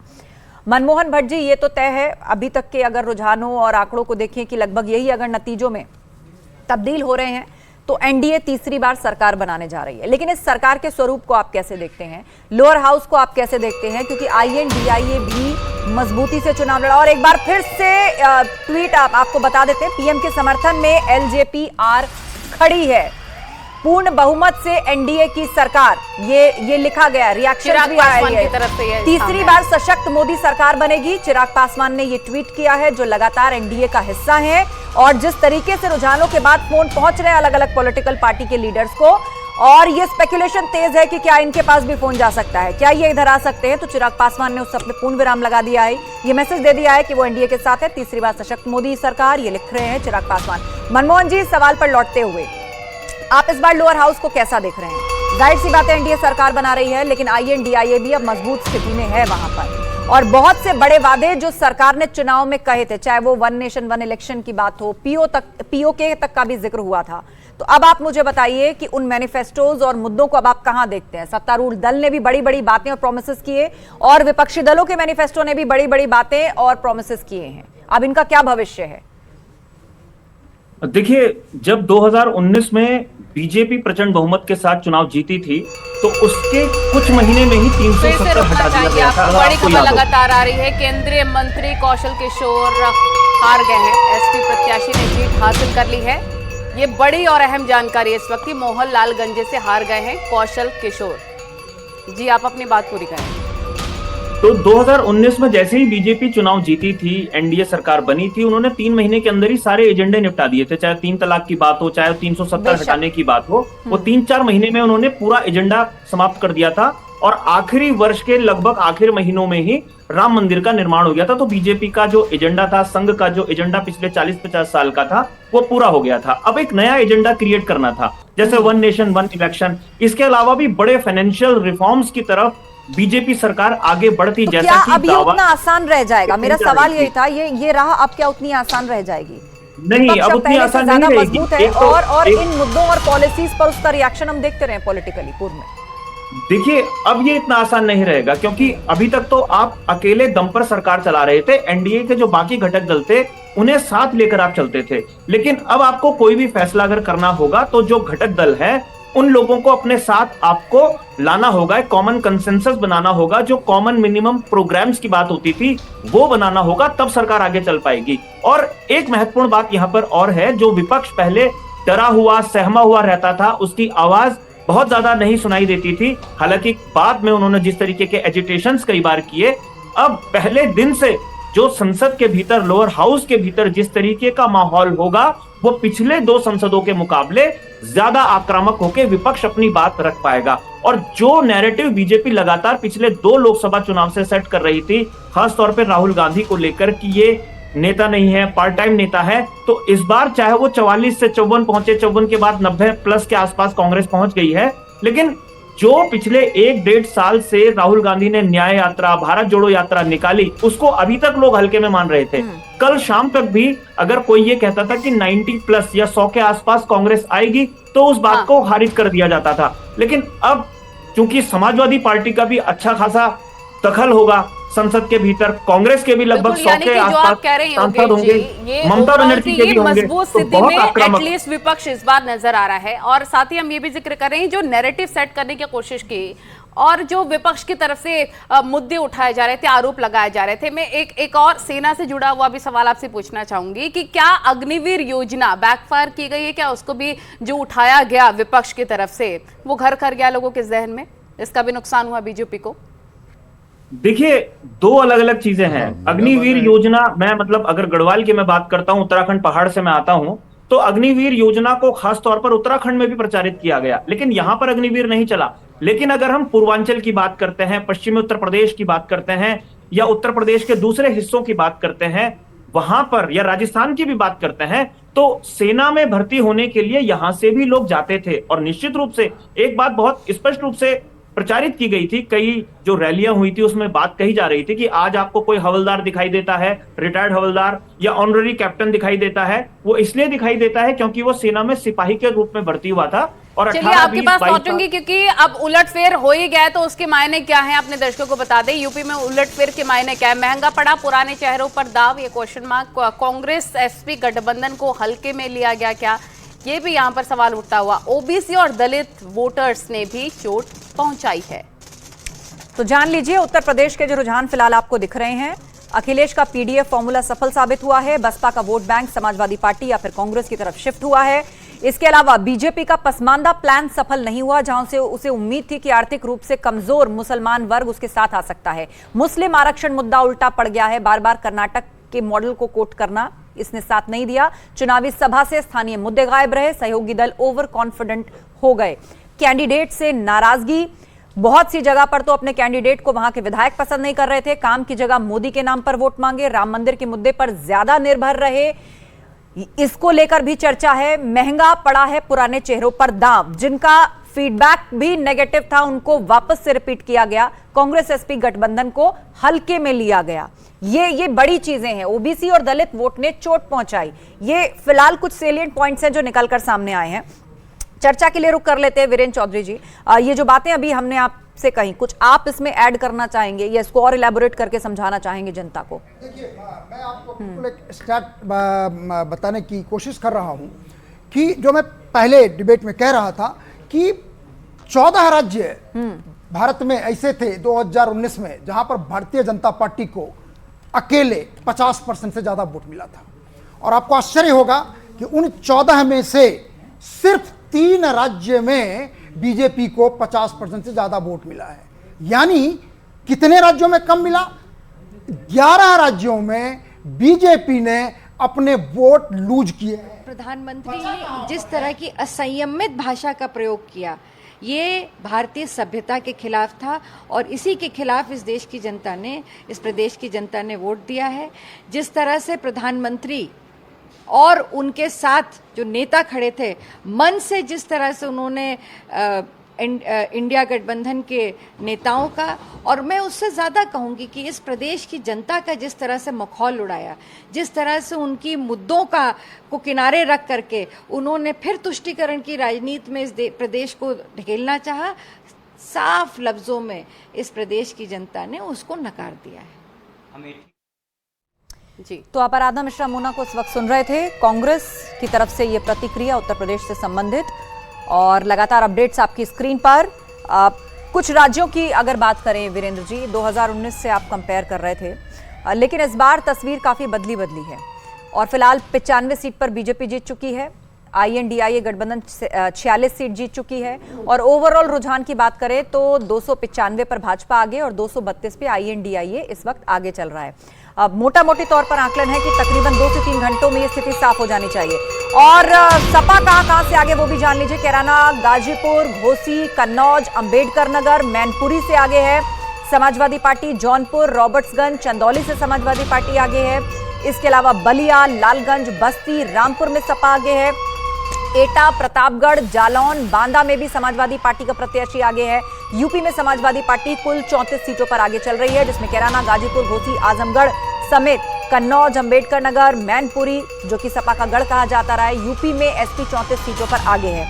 मनमोहन भट्ट जी, ये तो तय है अभी तक के अगर रुझानों और आंकड़ों को देखें कि लगभग यही अगर नतीजों में तब्दील हो रहे हैं, तो एनडीए तीसरी बार सरकार बनाने जा रही है। लेकिन इस सरकार के स्वरूप को आप कैसे देखते हैं? लोअर हाउस को आप कैसे देखते हैं? क्योंकि INDIA भी मजबूती से चुनाव लड़ा। और एक बार फिर से ट्वीट आपको बता देते हैं, पीएम के समर्थन में LJPR खड़ी है, पूर्ण बहुमत से एनडीए की सरकार, ये लिखा गया, रिएक्शन भी आया है। तीसरी बार सशक्त मोदी सरकार बनेगी, चिराग पासवान ने ये ट्वीट किया है, जो लगातार एनडीए का हिस्सा है। और जिस तरीके से रुझानों के बाद फोन पहुंच रहे हैं अलग अलग पॉलिटिकल पार्टी के लीडर्स को, और ये स्पेकुलेशन तेज है कि क्या इनके पास भी फोन जा सकता है, क्या ये इधर आ सकते हैं, तो चिराग पासवान ने उस सब पे पूर्ण विराम लगा दिया है, ये मैसेज दे दिया है कि वो एनडीए के साथ है, तीसरी बार सशक्त मोदी सरकार, ये लिख रहे हैं चिराग पासवान। मनमोहन जी, सवाल पर लौटते हुए, आप इस बार लोअर हाउस को कैसा देख रहे हैं? जाहिर सी बात है एनडीए सरकार बना रही है, लेकिन INDIA भी अब मजबूत स्थिति में है वहां पर, और बहुत से बड़े वादे जो सरकार ने चुनाव में कहे थे, चाहे वो 1 नेशन 1 इलेक्शन की बात हो, POK तक का भी जिक्र हुआ था। तो अब आप मुझे बताइए कि उन मैनिफेस्टोज और मुद्दों को अब आप कहां देखते हैं? सत्तारूढ़ दल ने भी बड़ी बड़ी बातें और प्रोमिसेस किए, और विपक्षी दलों के मैनिफेस्टो ने भी बड़ी बड़ी बातें और प्रोमिसेस किए हैं। अब इनका क्या भविष्य है? देखिए, जब 2019 में बीजेपी प्रचंड बहुमत के साथ चुनाव जीती थी, तो उसके कुछ महीने में ही 370 हटा दिया गया था। बड़ी खबर लगातार आ रही है, केंद्रीय मंत्री कौशल किशोर हार गए हैं, एसपी प्रत्याशी ने जीत हासिल कर ली है। ये बड़ी और अहम जानकारी इस वक्त की, मोहनलालगंज से हार गए हैं कौशल किशोर जी। आप अपनी बात पूरी करें। तो 2019 में जैसे ही बीजेपी चुनाव जीती थी, एनडीए सरकार बनी थी, उन्होंने 3 महीने के अंदर ही सारे एजेंडे निपटा दिए थे, चाहे 3 तलाक की बात हो, चाहे 370 हटाने की बात हो, वो 3-4 महीने में उन्होंने पूरा एजेंडा समाप्त कर दिया था। और आखिरी वर्ष के लगभग आखिरी महीनों में ही राम मंदिर का निर्माण हो गया था। तो बीजेपी का जो एजेंडा था, संघ का जो एजेंडा पिछले 40-50 साल का था, वो पूरा हो गया था। अब एक नया एजेंडा क्रिएट करना था, जैसे 1 नेशन 1 इलेक्शन। इसके अलावा भी बड़े फाइनेंशियल रिफॉर्म्स की तरफ बीजेपी सरकार आगे बढ़ती, तो जैसा कि अब ये उतना आसान रह जाएगा? मेरा सवाल यही था, ये राह अब क्या उतनी आसान रह जाएगी? नहीं, अब उतनी आसान नहीं रहेगी। मजबूत है, और इन मुद्दों और पॉलिसीज पर उसका रिएक्शन हम देखते रहे पॉलिटिकली पूर्व में। देखिए, अब ये इतना आसान नहीं रहेगा, क्योंकि अभी तक तो आप अकेले दम पर सरकार चला रहे थे। एनडीए के जो बाकी घटक दल थे उन्हें साथ लेकर आप चलते थे, लेकिन अब आपको कोई भी फैसला अगर करना होगा तो जो घटक दल है उन लोगों को अपने साथ आपको लाना होगा, एक कॉमन कंसेंसस बनाना होगा। जो कॉमन मिनिमम प्रोग्राम्स की बात होती थी वो बनाना होगा, तब सरकार आगे चल पाएगी। और एक महत्वपूर्ण बात यहाँ पर और है, जो विपक्ष पहले डरा हुआ सहमा हुआ रहता था, उसकी आवाज बहुत ज्यादा नहीं सुनाई देती थी। हालांकि बाद में उन्होंने जिस तरीके के एजिटेशंस कई बार किए, अब पहले दिन से जो संसद के भीतर, लोअर हाउस के भीतर जिस तरीके का माहौल होगा, वो पिछले 2 संसदों के मुकाबले ज्यादा आक्रामक होकर विपक्ष अपनी बात रख पाएगा। और जो नैरेटिव बीजेपी लगातार पिछले 2 लोकसभा चुनाव से सेट कर रही थी, खासतौर पर राहुल गांधी को लेकर कि ये नेता नहीं है, पार्ट टाइम नेता है, तो इस बार चाहे वो 44 से 54 पहुंचे, 54 के बाद 90 प्लस के आसपास कांग्रेस पहुंच गई है, लेकिन जो पिछले 1-1.5 साल से राहुल गांधी ने न्याय यात्रा, भारत जोड़ो यात्रा निकाली, उसको अभी तक लोग हल्के में मान रहे थे। कल शाम तक भी अगर कोई ये कहता था कि 90 प्लस या 100 के आसपास कांग्रेस आएगी, तो उस बात को खारिज कर दिया जाता था। लेकिन अब चूंकि समाजवादी पार्टी का भी अच्छा खासा दखल होगा संसद के भीतर, कांग्रेस के भी लगभग 100 के आसपास सांसद होंगे, ममता बनर्जी के भी होंगे, मजबूत तो स्थिति बहुत में आक्रामक एटलीस्ट विपक्ष इस बार नजर आ रहा है। और साथ ही हम ये भी जिक्र कर रहे हैं, जो नैरेटिव सेट करने की कोशिश की और जो विपक्ष की तरफ से मुद्दे उठाए जा रहे थे, आरोप लगाए जा रहे थे, मैं एक और सेना से जुड़ा हुआ भी सवाल आपसे पूछना चाहूंगी कि क्या अग्निवीर योजना बैकफायर की गई है? क्या उसको भी जो उठाया गया विपक्ष की तरफ से वो घर कर गया लोगों के जहन में? इसका भी नुकसान हुआ बीजेपी को? देखिए, 2 अलग अलग चीजें हैं। अग्निवीर योजना, मैं मतलब अगर गढ़वाल की मैं बात करता हूं, उत्तराखंड पहाड़ से मैं आता हूं, तो अग्निवीर योजना को खास तौर पर उत्तराखंड में भी प्रचारित किया गया, लेकिन यहां पर अग्निवीर नहीं चला। लेकिन अगर हम पूर्वांचल की बात करते हैं, पश्चिमी उत्तर प्रदेश की बात करते हैं, या उत्तर प्रदेश के दूसरे हिस्सों की बात करते हैं, वहां पर, या राजस्थान की भी बात करते हैं, तो सेना में भर्ती होने के लिए यहां से भी लोग जाते थे। और निश्चित रूप से एक बात बहुत स्पष्ट रूप से प्रचारित की गई थी, कई जो रैलियां हुई थी उसमें बात कही जा रही थी कि आज आपको कोई हवलदार दिखाई देता है, रिटायर्ड हवलदार या ऑनररी कैप्टन दिखाई देता है, वो इसलिए दिखाई देता है क्योंकि वो सेना में सिपाही के रूप में भर्ती हुआ था। और चलिए आपके पास पहुंचूंगी, क्योंकि अब उलटफेर हो ही गया, तो उसके मायने क्या हैं अपने दर्शकों को बता दें। यूपी में उलटफेर के मायने क्या है? महंगा पड़ा पुराने चेहरों पर दाव, ये क्वेश्चन मार्क। कांग्रेस एसपी गठबंधन को हल्के में लिया गया क्या? ये भी यहां पर सवाल उठता हुआ। ओबीसी और दलित वोटर्स ने भी चोट पहुंचाई है। तो जान लीजिए उत्तर प्रदेश के जो रुझान फिलहाल आपको दिख रहे हैं, अखिलेश का पीडीएफ फॉर्मूला सफल साबित हुआ है। बसपा का वोट बैंक समाजवादी पार्टी या फिर कांग्रेस की तरफ शिफ्ट हुआ है। इसके अलावा बीजेपी का पसमानदा प्लान सफल नहीं हुआ, जहां से उसे उम्मीद थी कि आर्थिक रूप से कमजोर मुसलमान वर्ग उसके साथ आ सकता है। मुस्लिम आरक्षण मुद्दा उल्टा पड़ गया है। बार बार कर्नाटक के मॉडल को कोट करना इसने साथ नहीं दिया। चुनावी सभा से स्थानीय मुद्दे गायब रहे। सहयोगी दल ओवर कॉन्फिडेंट हो गए। कैंडिडेट से नाराजगी, बहुत सी जगह पर तो अपने कैंडिडेट को वहां के विधायक पसंद नहीं कर रहे थे। काम की जगह मोदी के नाम पर वोट मांगे। राम मंदिर के मुद्दे पर ज्यादा निर्भर रहे, इसको लेकर भी चर्चा है। महंगा पड़ा है पुराने चेहरों पर दांव, जिनका फीडबैक भी नेगेटिव था उनको वापस से रिपीट किया गया। कांग्रेस एसपी गठबंधन को हल्के में लिया गया। ये बड़ी चीजें हैं। ओबीसी और दलित वोट ने चोट पहुंचाई। ये फिलहाल कुछ सेलिएंट पॉइंट्स हैं जो निकलकर सामने आए हैं। चर्चा के लिए रुक कर लेते हैं वीरेंद्र चौधरी जी। ये जो बातें अभी हमने आपसे कही, कुछ आप इसमें ऐड करना चाहेंगे या इसको और इलेबोरेट करके समझाना चाहेंगे जनता को? देखिए, मैं आपको बिल्कुल एक स्टैट बताने की कोशिश कर रहा हूं कि जो मैं पहले डिबेट में कह रहा था कि 14 राज्य भारत में ऐसे थे 2019 में जहां पर भारतीय जनता पार्टी को अकेले 50% से ज्यादा वोट मिला था। और आपको आश्चर्य होगा कि उन 14 में से सिर्फ 3 राज्य में बीजेपी को 50% से ज्यादा वोट मिला है। यानी कितने राज्यों में कम मिला? 11 राज्यों में बीजेपी ने अपने वोट लूज किए। प्रधानमंत्री ने जिस तरह की असंयमित भाषा का प्रयोग किया, ये भारतीय सभ्यता के खिलाफ था और इसी के खिलाफ इस देश की जनता ने, इस प्रदेश की जनता ने वोट दिया है। जिस तरह से प्रधानमंत्री और उनके साथ जो नेता खड़े थे, मन से जिस तरह से उन्होंने इंडिया गठबंधन के नेताओं का, और मैं उससे ज़्यादा कहूँगी कि इस प्रदेश की जनता का जिस तरह से मखौल उड़ाया, जिस तरह से उनकी मुद्दों को किनारे रख करके उन्होंने फिर तुष्टीकरण की राजनीति में इस प्रदेश को ढकेलना चाहा, साफ लफ्जों में इस प्रदेश की जनता ने उसको नकार दिया है। जी, तो आप आराधना मिश्रा मोना को इस वक्त सुन रहे थे। कांग्रेस की तरफ से ये प्रतिक्रिया उत्तर प्रदेश से संबंधित, और लगातार अपडेट्स आपकी स्क्रीन पर। कुछ राज्यों की अगर बात करें वीरेंद्र जी, 2019 से आप कंपेयर कर रहे थे, लेकिन इस बार तस्वीर काफी बदली है और फिलहाल 95 सीट पर बीजेपी जीत चुकी है, INDIA गठबंधन 46 सीट जीत चुकी है, और ओवरऑल रुझान की बात करें तो 295 पर भाजपा आगे और 232 पे INDIA इस वक्त आगे चल रहा है। अब मोटा मोटी तौर पर आकलन है कि तकरीबन 2 से 3 घंटों में ये स्थिति साफ हो जानी चाहिए। और सपा कहां से आगे वो भी जान लीजिए। कैराना, गाजीपुर, घोसी, कन्नौज, अंबेडकर नगर, मैनपुरी से आगे है समाजवादी पार्टी, जौनपुर, रॉबर्ट्सगंज, चंदौली से समाजवादी पार्टी आगे है। इसके अलावा बलिया, लालगंज, बस्ती, रामपुर में सपा आगे है। एटा, प्रतापगढ़, जालौन, बांदा में भी समाजवादी पार्टी का प्रत्याशी आगे है। यूपी में समाजवादी पार्टी कुल 34 सीटों पर आगे चल रही है, जिसमें कैराना, गाजीपुर, घोसी, आजमगढ़ समेत कन्नौज, अंबेडकर नगर, मैनपुरी जो कि सपा का गढ़ कहा जाता रहा है, यूपी में SP 34 सीटों पर आगे है।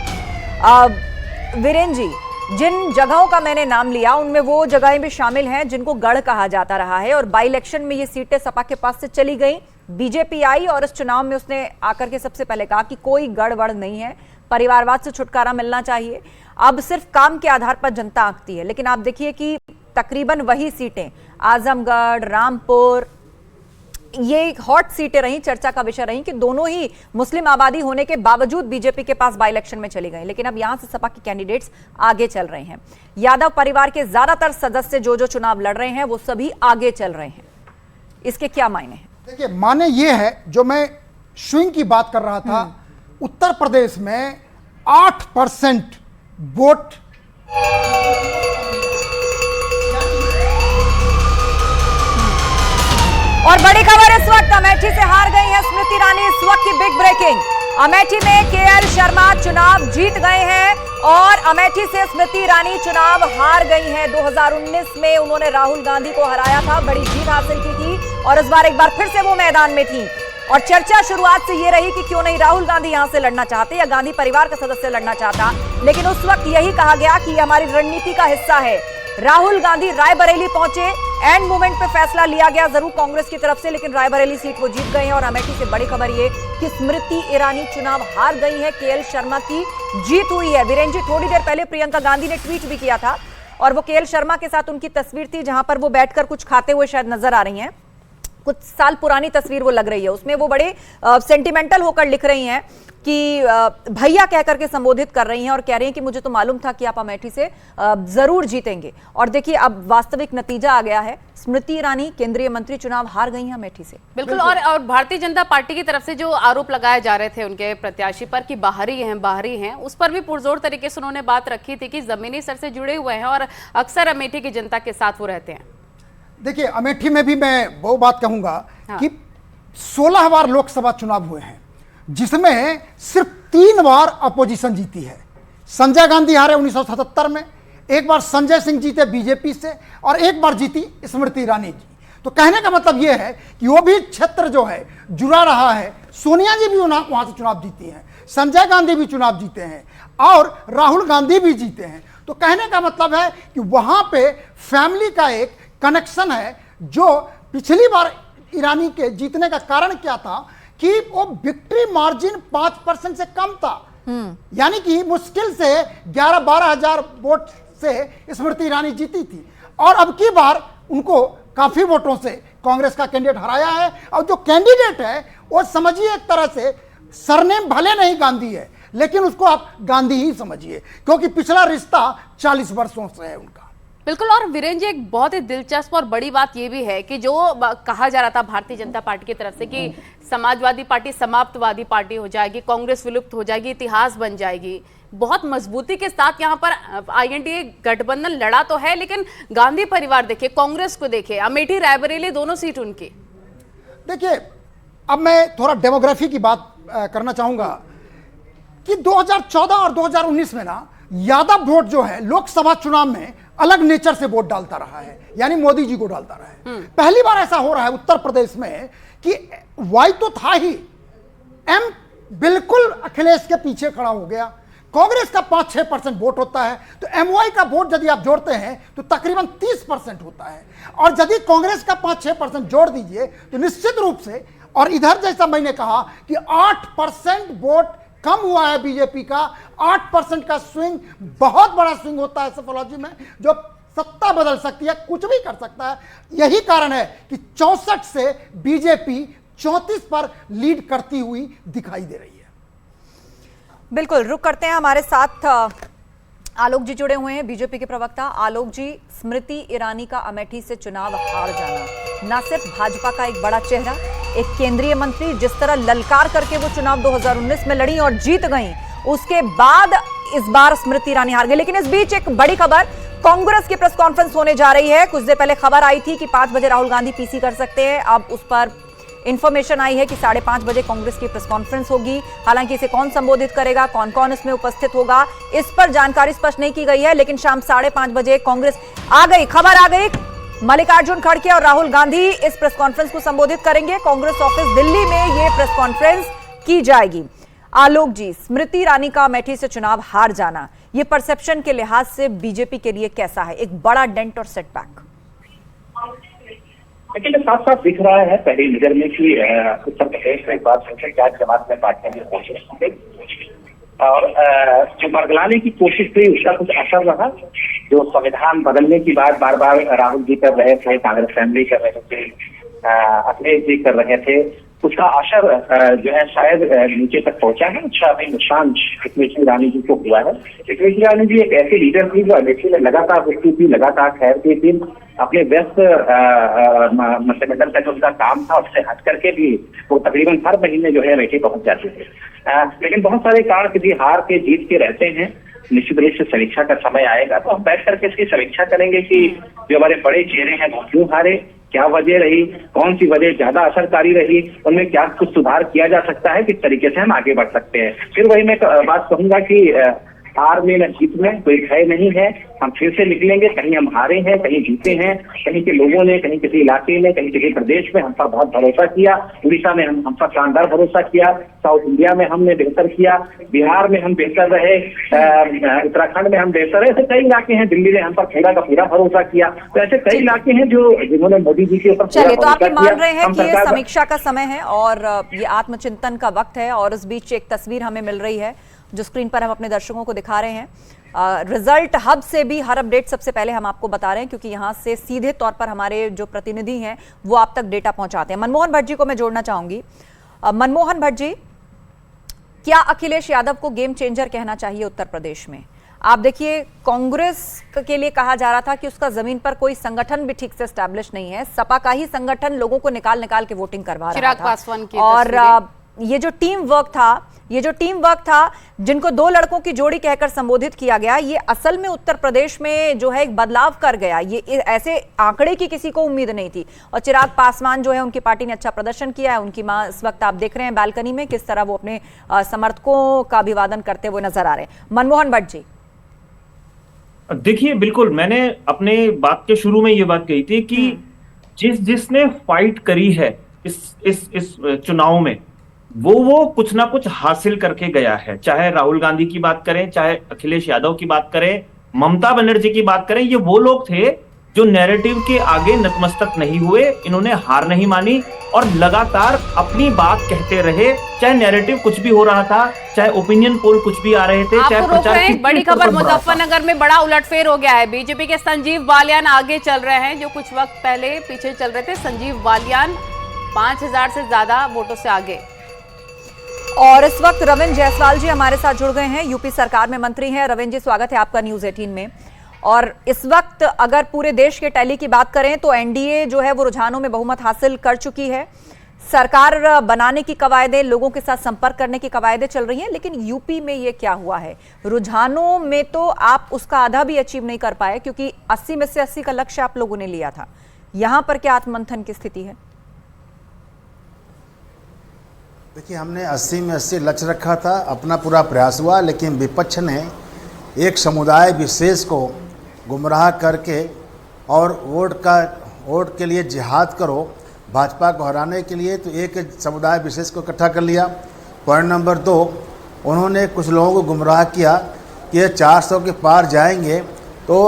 वीरेंद्र जी, जिन जगहों का मैंने नाम लिया उनमें वो जगहें भी शामिल हैं जिनको गढ़ कहा जाता रहा है, और बाई इलेक्शन में ये सीटें सपा के पास से चली गई। बीजेपी आई और इस चुनाव में उसने आकर के सबसे पहले कहा कि कोई गड़बड़ नहीं है, परिवारवाद से छुटकारा मिलना चाहिए, अब सिर्फ काम के आधार पर जनता आंकती है। लेकिन आप देखिए कि तकरीबन वही सीटें, आजमगढ़, रामपुर, ये हॉट सीटें रही, चर्चा का विषय रही कि दोनों ही मुस्लिम आबादी होने के बावजूद बीजेपी के पास बाई इलेक्शन में चली गई। लेकिन अब यहां से सपा के कैंडिडेट्स आगे चल रहे हैं। यादव परिवार के ज्यादातर सदस्य जो चुनाव लड़ रहे हैं वो सभी आगे चल रहे हैं। इसके क्या मायने हैं? देखिए, माने ये है, जो मैं स्विंग की बात कर रहा था, उत्तर प्रदेश में 8% वोट और बड़ी खबर इस वक्त अमेठी से हार गई है स्मृति ईरानी। इस वक्त की बिग ब्रेकिंग, अमेठी में KL शर्मा चुनाव जीत गए हैं और अमेठी से स्मृति ईरानी चुनाव हार गई हैं। 2019 में उन्होंने राहुल गांधी को हराया था, बड़ी जीत हासिल की थी, और इस बार एक बार फिर से वो मैदान में थी। और चर्चा शुरुआत से ये रही कि क्यों नहीं राहुल गांधी यहां से लड़ना चाहते या गांधी परिवार का सदस्य लड़ना चाहता, लेकिन उस वक्त यही कहा गया कि ये हमारी रणनीति का हिस्सा है। राहुल गांधी रायबरेली पहुंचे, एंड मोमेंट पे फैसला लिया गया जरूर कांग्रेस की तरफ से, लेकिन रायबरेली सीट वो जीत गए हैं। और अमेठी से बड़ी खबर ये कि स्मृति ईरानी चुनाव हार गई है, KL शर्मा की जीत हुई है। वीरेंद्र जी, थोड़ी देर पहले प्रियंका गांधी ने ट्वीट भी किया था, और वो KL शर्मा के साथ उनकी तस्वीर थी जहां पर वो बैठकर कुछ खाते हुए शायद नजर आ रही हैं। कुछ साल पुरानी तस्वीर वो लग रही है, उसमें वो बड़े सेंटिमेंटल होकर लिख रही हैं कि भैया कह करके संबोधित कर रही हैं और कह रही हैं कि मुझे तो मालूम था कि आप अमेठी से जरूर जीतेंगे। और देखिए अब वास्तविक नतीजा आ गया है, स्मृति ईरानी केंद्रीय मंत्री चुनाव हार गई हैं अमेठी से। बिल्कुल। और भारतीय जनता पार्टी की तरफ से जो आरोप लगाए जा रहे थे उनके प्रत्याशी पर कि बाहरी हैं, उस पर भी पुरजोर तरीके से उन्होंने बात रखी थी कि जमीनी स्तर से जुड़े हुए हैं और अक्सर अमेठी की जनता के साथ वो रहते हैं। देखिए, अमेठी में भी मैं वो बात कहूंगा कि 16 बार लोकसभा चुनाव हुए हैं, जिसमें सिर्फ 3 बार अपोजिशन जीती है। संजय गांधी हारे 1977 में, एक बार संजय सिंह जीते बीजेपी से, और एक बार जीती स्मृति ईरानी जी। तो कहने का मतलब यह है कि वो भी क्षेत्र जो है जुड़ा रहा है। सोनिया जी भी वहां से चुनाव जीती हैं, संजय गांधी भी चुनाव जीते हैं, और राहुल गांधी भी जीते हैं। तो कहने का मतलब है कि वहां पे फैमिली का एक कनेक्शन है, जो पिछली बार ईरानी के जीतने का कारण क्या था कि वो विक्ट्री मार्जिन 5% से कम था, यानी कि मुश्किल से 11-12 हजार वोट से स्मृति ईरानी जीती थी, और अब की बार उनको काफी वोटों से कांग्रेस का कैंडिडेट हराया है। और जो कैंडिडेट है वो समझिए एक तरह से सरनेम भले नहीं गांधी है, लेकिन उसको आप गांधी ही समझिए, क्योंकि पिछला रिश्ता 40 वर्षों से है उनका। बिल्कुल। और वीरेंद्र जी, एक बहुत ही दिलचस्प और बड़ी बात यह भी है कि जो कहा जा रहा था भारतीय जनता पार्टी की तरफ से कि समाजवादी पार्टी समाप्तवादी पार्टी हो जाएगी, कांग्रेस विलुप्त हो जाएगी, इतिहास बन जाएगी, बहुत मजबूती के साथ यहाँ पर INDA गठबंधन लड़ा तो है, लेकिन गांधी परिवार देखिए, कांग्रेस को देखिए, अमेठी रायबरेली दोनों सीट उनकी। देखिए, अब मैं थोड़ा डेमोग्राफी की बात करना चाहूंगा कि 2014 और 2019 में ना यादव वोट जो है लोकसभा चुनाव में अलग नेचर से वोट डालता रहा है, यानी मोदी जी को डालता रहा है। पहली बार ऐसा हो रहा है उत्तर प्रदेश में कि वाई तो था ही, M बिल्कुल अखिलेश के पीछे खड़ा हो गया, कांग्रेस का 5-6% वोट होता है, तो एमवाई का वोट यदि आप जोड़ते हैं तो तकरीबन 30% होता है। और यदि कांग्रेस का 5-6% जोड़ दीजिए तो निश्चित रूप से, और इधर जैसा मैंने कहा कि 8% वोट कम हुआ है बीजेपी का, 8% का स्विंग बहुत बड़ा स्विंग होता है सोशियोलॉजी में, जो सत्ता बदल सकती है, कुछ भी कर सकता है। यही कारण है कि 64 से बीजेपी 34 पर लीड करती हुई दिखाई दे रही है। बिल्कुल, रुक करते हैं। हमारे साथ आलोक जी जुड़े हुए हैं, बीजेपी के प्रवक्ता। आलोक जी, स्मृति ईरानी का अमेठी से चुनाव हार जाना न सिर्फ भाजपा का एक बड़ा चेहरा, एक केंद्रीय मंत्री जिस तरह ललकार करके वो चुनाव 2019 में लड़ी और जीत गई, उसके बाद इस बार स्मृति ईरानी हार गई। लेकिन इस बीच एक बड़ी खबर, कांग्रेस की प्रेस कॉन्फ्रेंस होने जा रही है। कुछ देर पहले खबर आई थी कि 5 बजे राहुल गांधी पीसी कर सकते हैं। अब उस पर इंफॉर्मेशन आई है कि 5:30 बजे कांग्रेस की प्रेस कॉन्फ्रेंस होगी। हालांकि इसे कौन संबोधित करेगा, कौन कौन इसमें उपस्थित होगा, इस पर जानकारी स्पष्ट नहीं की गई है। लेकिन शाम 5:30 बजे कांग्रेस आ गई, खबर आ गई, मल्लिकार्जुन खड़गे और राहुल गांधी इस प्रेस कॉन्फ्रेंस को संबोधित करेंगे। कांग्रेस ऑफिस दिल्ली में यह प्रेस कॉन्फ्रेंस की जाएगी। आलोक जी, स्मृति ईरानी का अमेठी से चुनाव हार जाना, ये परसेप्शन के लिहाज से बीजेपी के लिए कैसा है? एक बड़ा डेंट और सेटबैक? लेकिन साथ साथ दिख रहा है पहली नजर में कि उत्तर प्रदेश में एक बार संख्या क्या जमात में पार्टियां की कोशिश की और जो बरगलाने की कोशिश हुई उसका कुछ असर रहा। जो संविधान बदलने की बात बार बार राहुल जी कर रहे थे, कांग्रेस फैमिली कर रहे थे, अखिलेश जी कर रहे थे, उसका असर जो है शायद नीचे तक पहुंचा है। अच्छा, अभी नुकसान स्मृति ईरानी जी को हुआ है। स्मृति ईरानी जी एक ऐसी लीडर थी जो अमेठी में लगातार उठती थी, लगातार ठहरती थी, अपने व्यस्त मंत्रिमंडल का जो उनका काम था उससे हट करके भी वो तकरीबन हर महीने जो है अमेठी पहुंच जाते थे। लेकिन बहुत सारे कारण किसी हार के जीत के रहते हैं। निश्चित रूप से समीक्षा का समय आएगा तो हम बैठ करके इसकी समीक्षा करेंगे कि जो हमारे बड़े चेहरे हैं वो क्यों हारे, क्या वजह रही, कौन सी वजह ज्यादा असरकारी रही, उनमें क्या कुछ सुधार किया जा सकता है, किस तरीके से हम आगे बढ़ सकते हैं। फिर वही मैं बात कहूंगा कि हार में न जीत में कोई भय नहीं है। हम फिर से निकलेंगे, कहीं हम हारे हैं, कहीं जीते हैं, कहीं के लोगों ने, कहीं किसी इलाके में, कहीं किसी प्रदेश में हम पर बहुत भरोसा किया, उड़ीसा में हम पर शानदार भरोसा किया, साउथ इंडिया में हमने बेहतर किया, बिहार में हम बेहतर रहे, उत्तराखंड में हम बेहतर रहे। ऐसे कई इलाके हैं, दिल्ली ने हम पर पूरा का पूरा भरोसा किया। तो ऐसे कई इलाके हैं जो जिन्होंने मोदी जी के ऊपर। चलिए, तो आप ये मान रहे हैं कि ये समीक्षा का समय है और ये आत्मचिंतन का वक्त है, और इस बीच एक तस्वीर हमें मिल रही है जो स्क्रीन पर हम अपने दर्शकों को दिखा रहे हैं। रिजल्ट हब से भी हर अपडेट सबसे पहले हम आपको बता रहे हैं, क्योंकि यहां से सीधे तौर पर हमारे जो प्रतिनिधि हैं वो आप तक डेटा पहुंचाते हैं। मनमोहन भट्ट जी को मैं जोड़ना चाहूंगी। मनमोहन भट्ट जी, क्या अखिलेश यादव को गेम चेंजर कहना चाहिए उत्तर प्रदेश में? आप देखिए, कांग्रेस के लिए कहा जा रहा था कि उसका जमीन पर कोई संगठन भी ठीक से एस्टैब्लिश नहीं है, सपा का ही संगठन लोगों को निकाल निकाल के वोटिंग करवा रहा था। और ये जो टीम वर्क था, जिनको 2 लड़कों की जोड़ी कहकर संबोधित किया गया, ये असल में उत्तर प्रदेश में जो है एक बदलाव कर गया। ये ऐसे आंकड़े की किसी को उम्मीद नहीं थी। और चिराग पासवान जो है, उनकी पार्टी ने अच्छा प्रदर्शन किया है। उनकी मां इस वक्त आप देख रहे हैं बालकनी में किस तरह वो अपने समर्थकों का अभिवादन करते हुए नजर आ रहे हैं। मनमोहन भट्ट जी, देखिए, बिल्कुल मैंने अपने बात के शुरू में ये बात कही थी कि जिसने फाइट करी है इस चुनाव में, वो कुछ ना कुछ हासिल करके गया है। चाहे राहुल गांधी की बात करें, चाहे अखिलेश यादव की बात करें, ममता बनर्जी की बात करें, ये वो लोग थे जो नैरेटिव के आगे नतमस्तक नहीं हुए। इन्होंने हार नहीं मानी और लगातार अपनी बात कहते रहे, चाहे नैरेटिव कुछ भी हो रहा था, चाहे ओपिनियन पोल कुछ भी आ रहे थे, चाहे प्रचार की बड़ी खबर, मुजफ्फरनगर में बड़ा उलटफेर हो गया है। बीजेपी के संजीव बालियान आगे चल रहे हैं, जो कुछ वक्त पहले पीछे चल रहे थे। संजीव बालियान 5000 से ज्यादा वोटों से आगे। और इस वक्त रविंद्र जायसवाल जी हमारे साथ जुड़ गए हैं, यूपी सरकार में मंत्री हैं। रविंद्र जी, स्वागत है आपका न्यूज़ 18 में। और इस वक्त अगर पूरे देश के टैली की बात करें तो एनडीए जो है वो रुझानों में बहुमत हासिल कर चुकी है। सरकार बनाने की कवायदें, लोगों के साथ संपर्क करने की कवायदें चल रही हैं। लेकिन यूपी में ये क्या हुआ है? रुझानों में तो आप उसका आधा भी अचीव नहीं कर पाए, क्योंकि 80 में से 80 का लक्ष्य आप लोगों ने लिया था। यहां पर क्या आत्ममंथन की स्थिति है? देखिए, हमने 80 में 80 लक्ष्य रखा था, अपना पूरा प्रयास हुआ, लेकिन विपक्ष ने एक समुदाय विशेष को गुमराह करके और वोट के लिए जिहाद करो भाजपा को हराने के लिए, तो एक समुदाय विशेष को इकट्ठा कर लिया। पॉइंट नंबर 2, उन्होंने कुछ लोगों को गुमराह किया कि ये 400 के पार जाएंगे तो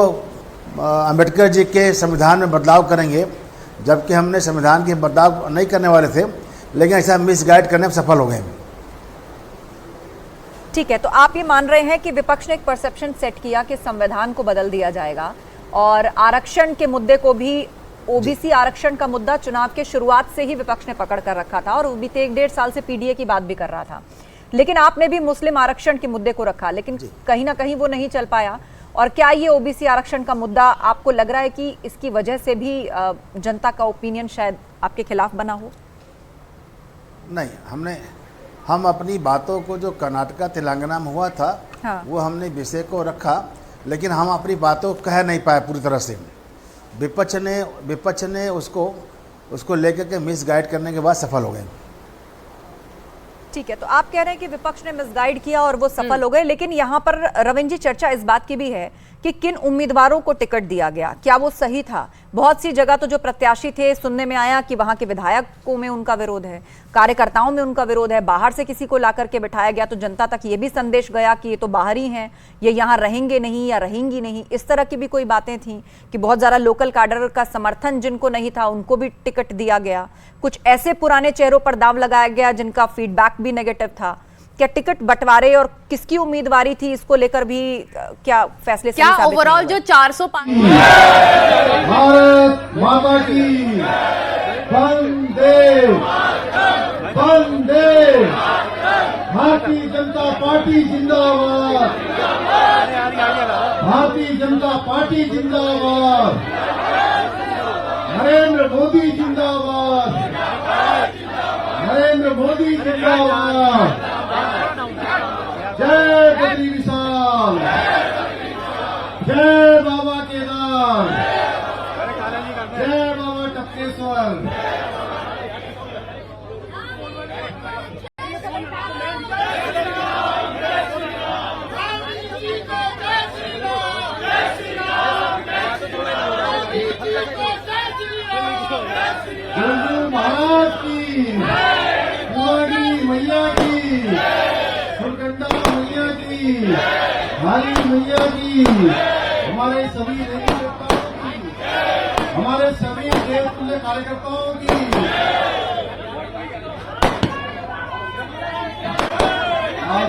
अंबेडकर जी के संविधान में बदलाव करेंगे, जबकि हमने संविधान के बदलाव नहीं करने वाले थे, लेकिन ऐसा मिसगाइड करने में सफल हो गए। ठीक है, तो आप ये मान रहे हैं कि विपक्ष ने एक परसेप्शन सेट किया कि संविधान को बदल दिया जाएगा और आरक्षण के मुद्दे को भी, ओबीसी आरक्षण का मुद्दा चुनाव के शुरुआत से ही विपक्ष ने पकड़ कर रखा था और बीते 1-1.5 साल से पीडीए की बात भी कर रहा था, लेकिन आपने भी मुस्लिम आरक्षण के मुद्दे को रखा, लेकिन कहीं ना कहीं वो नहीं चल पाया। और क्या ये ओबीसी आरक्षण का मुद्दा आपको लग रहा है कि इसकी वजह से भी जनता का ओपिनियन शायद आपके खिलाफ बना हो? नहीं, हम अपनी बातों को जो कर्नाटका तेलंगाना में हुआ था, हाँ, वो हमने विषय को रखा, लेकिन हम अपनी बातों को कह नहीं पाए पूरी तरह से। विपक्ष ने उसको लेकर के मिसगाइड करने के बाद सफल हो गए। ठीक है, तो आप कह रहे हैं कि विपक्ष ने मिसगाइड किया और वो सफल हो गए, लेकिन यहाँ पर रविंद्र जी चर्चा इस बात की भी है कि किन उम्मीदवारों को टिकट दिया गया, क्या वो सही था? बहुत सी जगह तो जो प्रत्याशी थे, सुनने में आया कि वहां के विधायकों में उनका विरोध है, कार्यकर्ताओं में उनका विरोध है, बाहर से किसी को लाकर के बिठाया गया तो जनता तक ये भी संदेश गया कि ये तो बाहरी हैं, ये यहाँ रहेंगे नहीं या रहेंगी नहीं। इस तरह की भी कोई बातें थी कि बहुत ज़्यादा लोकल कैडर का समर्थन जिनको नहीं था उनको भी टिकट दिया गया। कुछ ऐसे पुराने चेहरों पर दाव लगाया गया जिनका फीडबैक भी नेगेटिव था। क्या टिकट बंटवारे और किसकी उम्मीदवारी थी, इसको लेकर भी क्या फैसले क्या ओवरऑल जो 405 भारत माता की वंदे वंदे, भारतीय जनता पार्टी जिंदाबाद, भारतीय जनता पार्टी जिंदाबाद, नरेंद्र मोदी जिंदाबाद, नरेंद्र मोदी जिंदाबाद, जय बद्री विशाल, जय बाबा केदार, जय बाबा टपकेश्वर। गुरु महाराज की, कुंवारी मैया की, सुरकंडा मैया की, भारी मैया की, हमारे सभी देवी देवताओं की, हमारे सभी देवतुल्य कार्यकर्ताओं की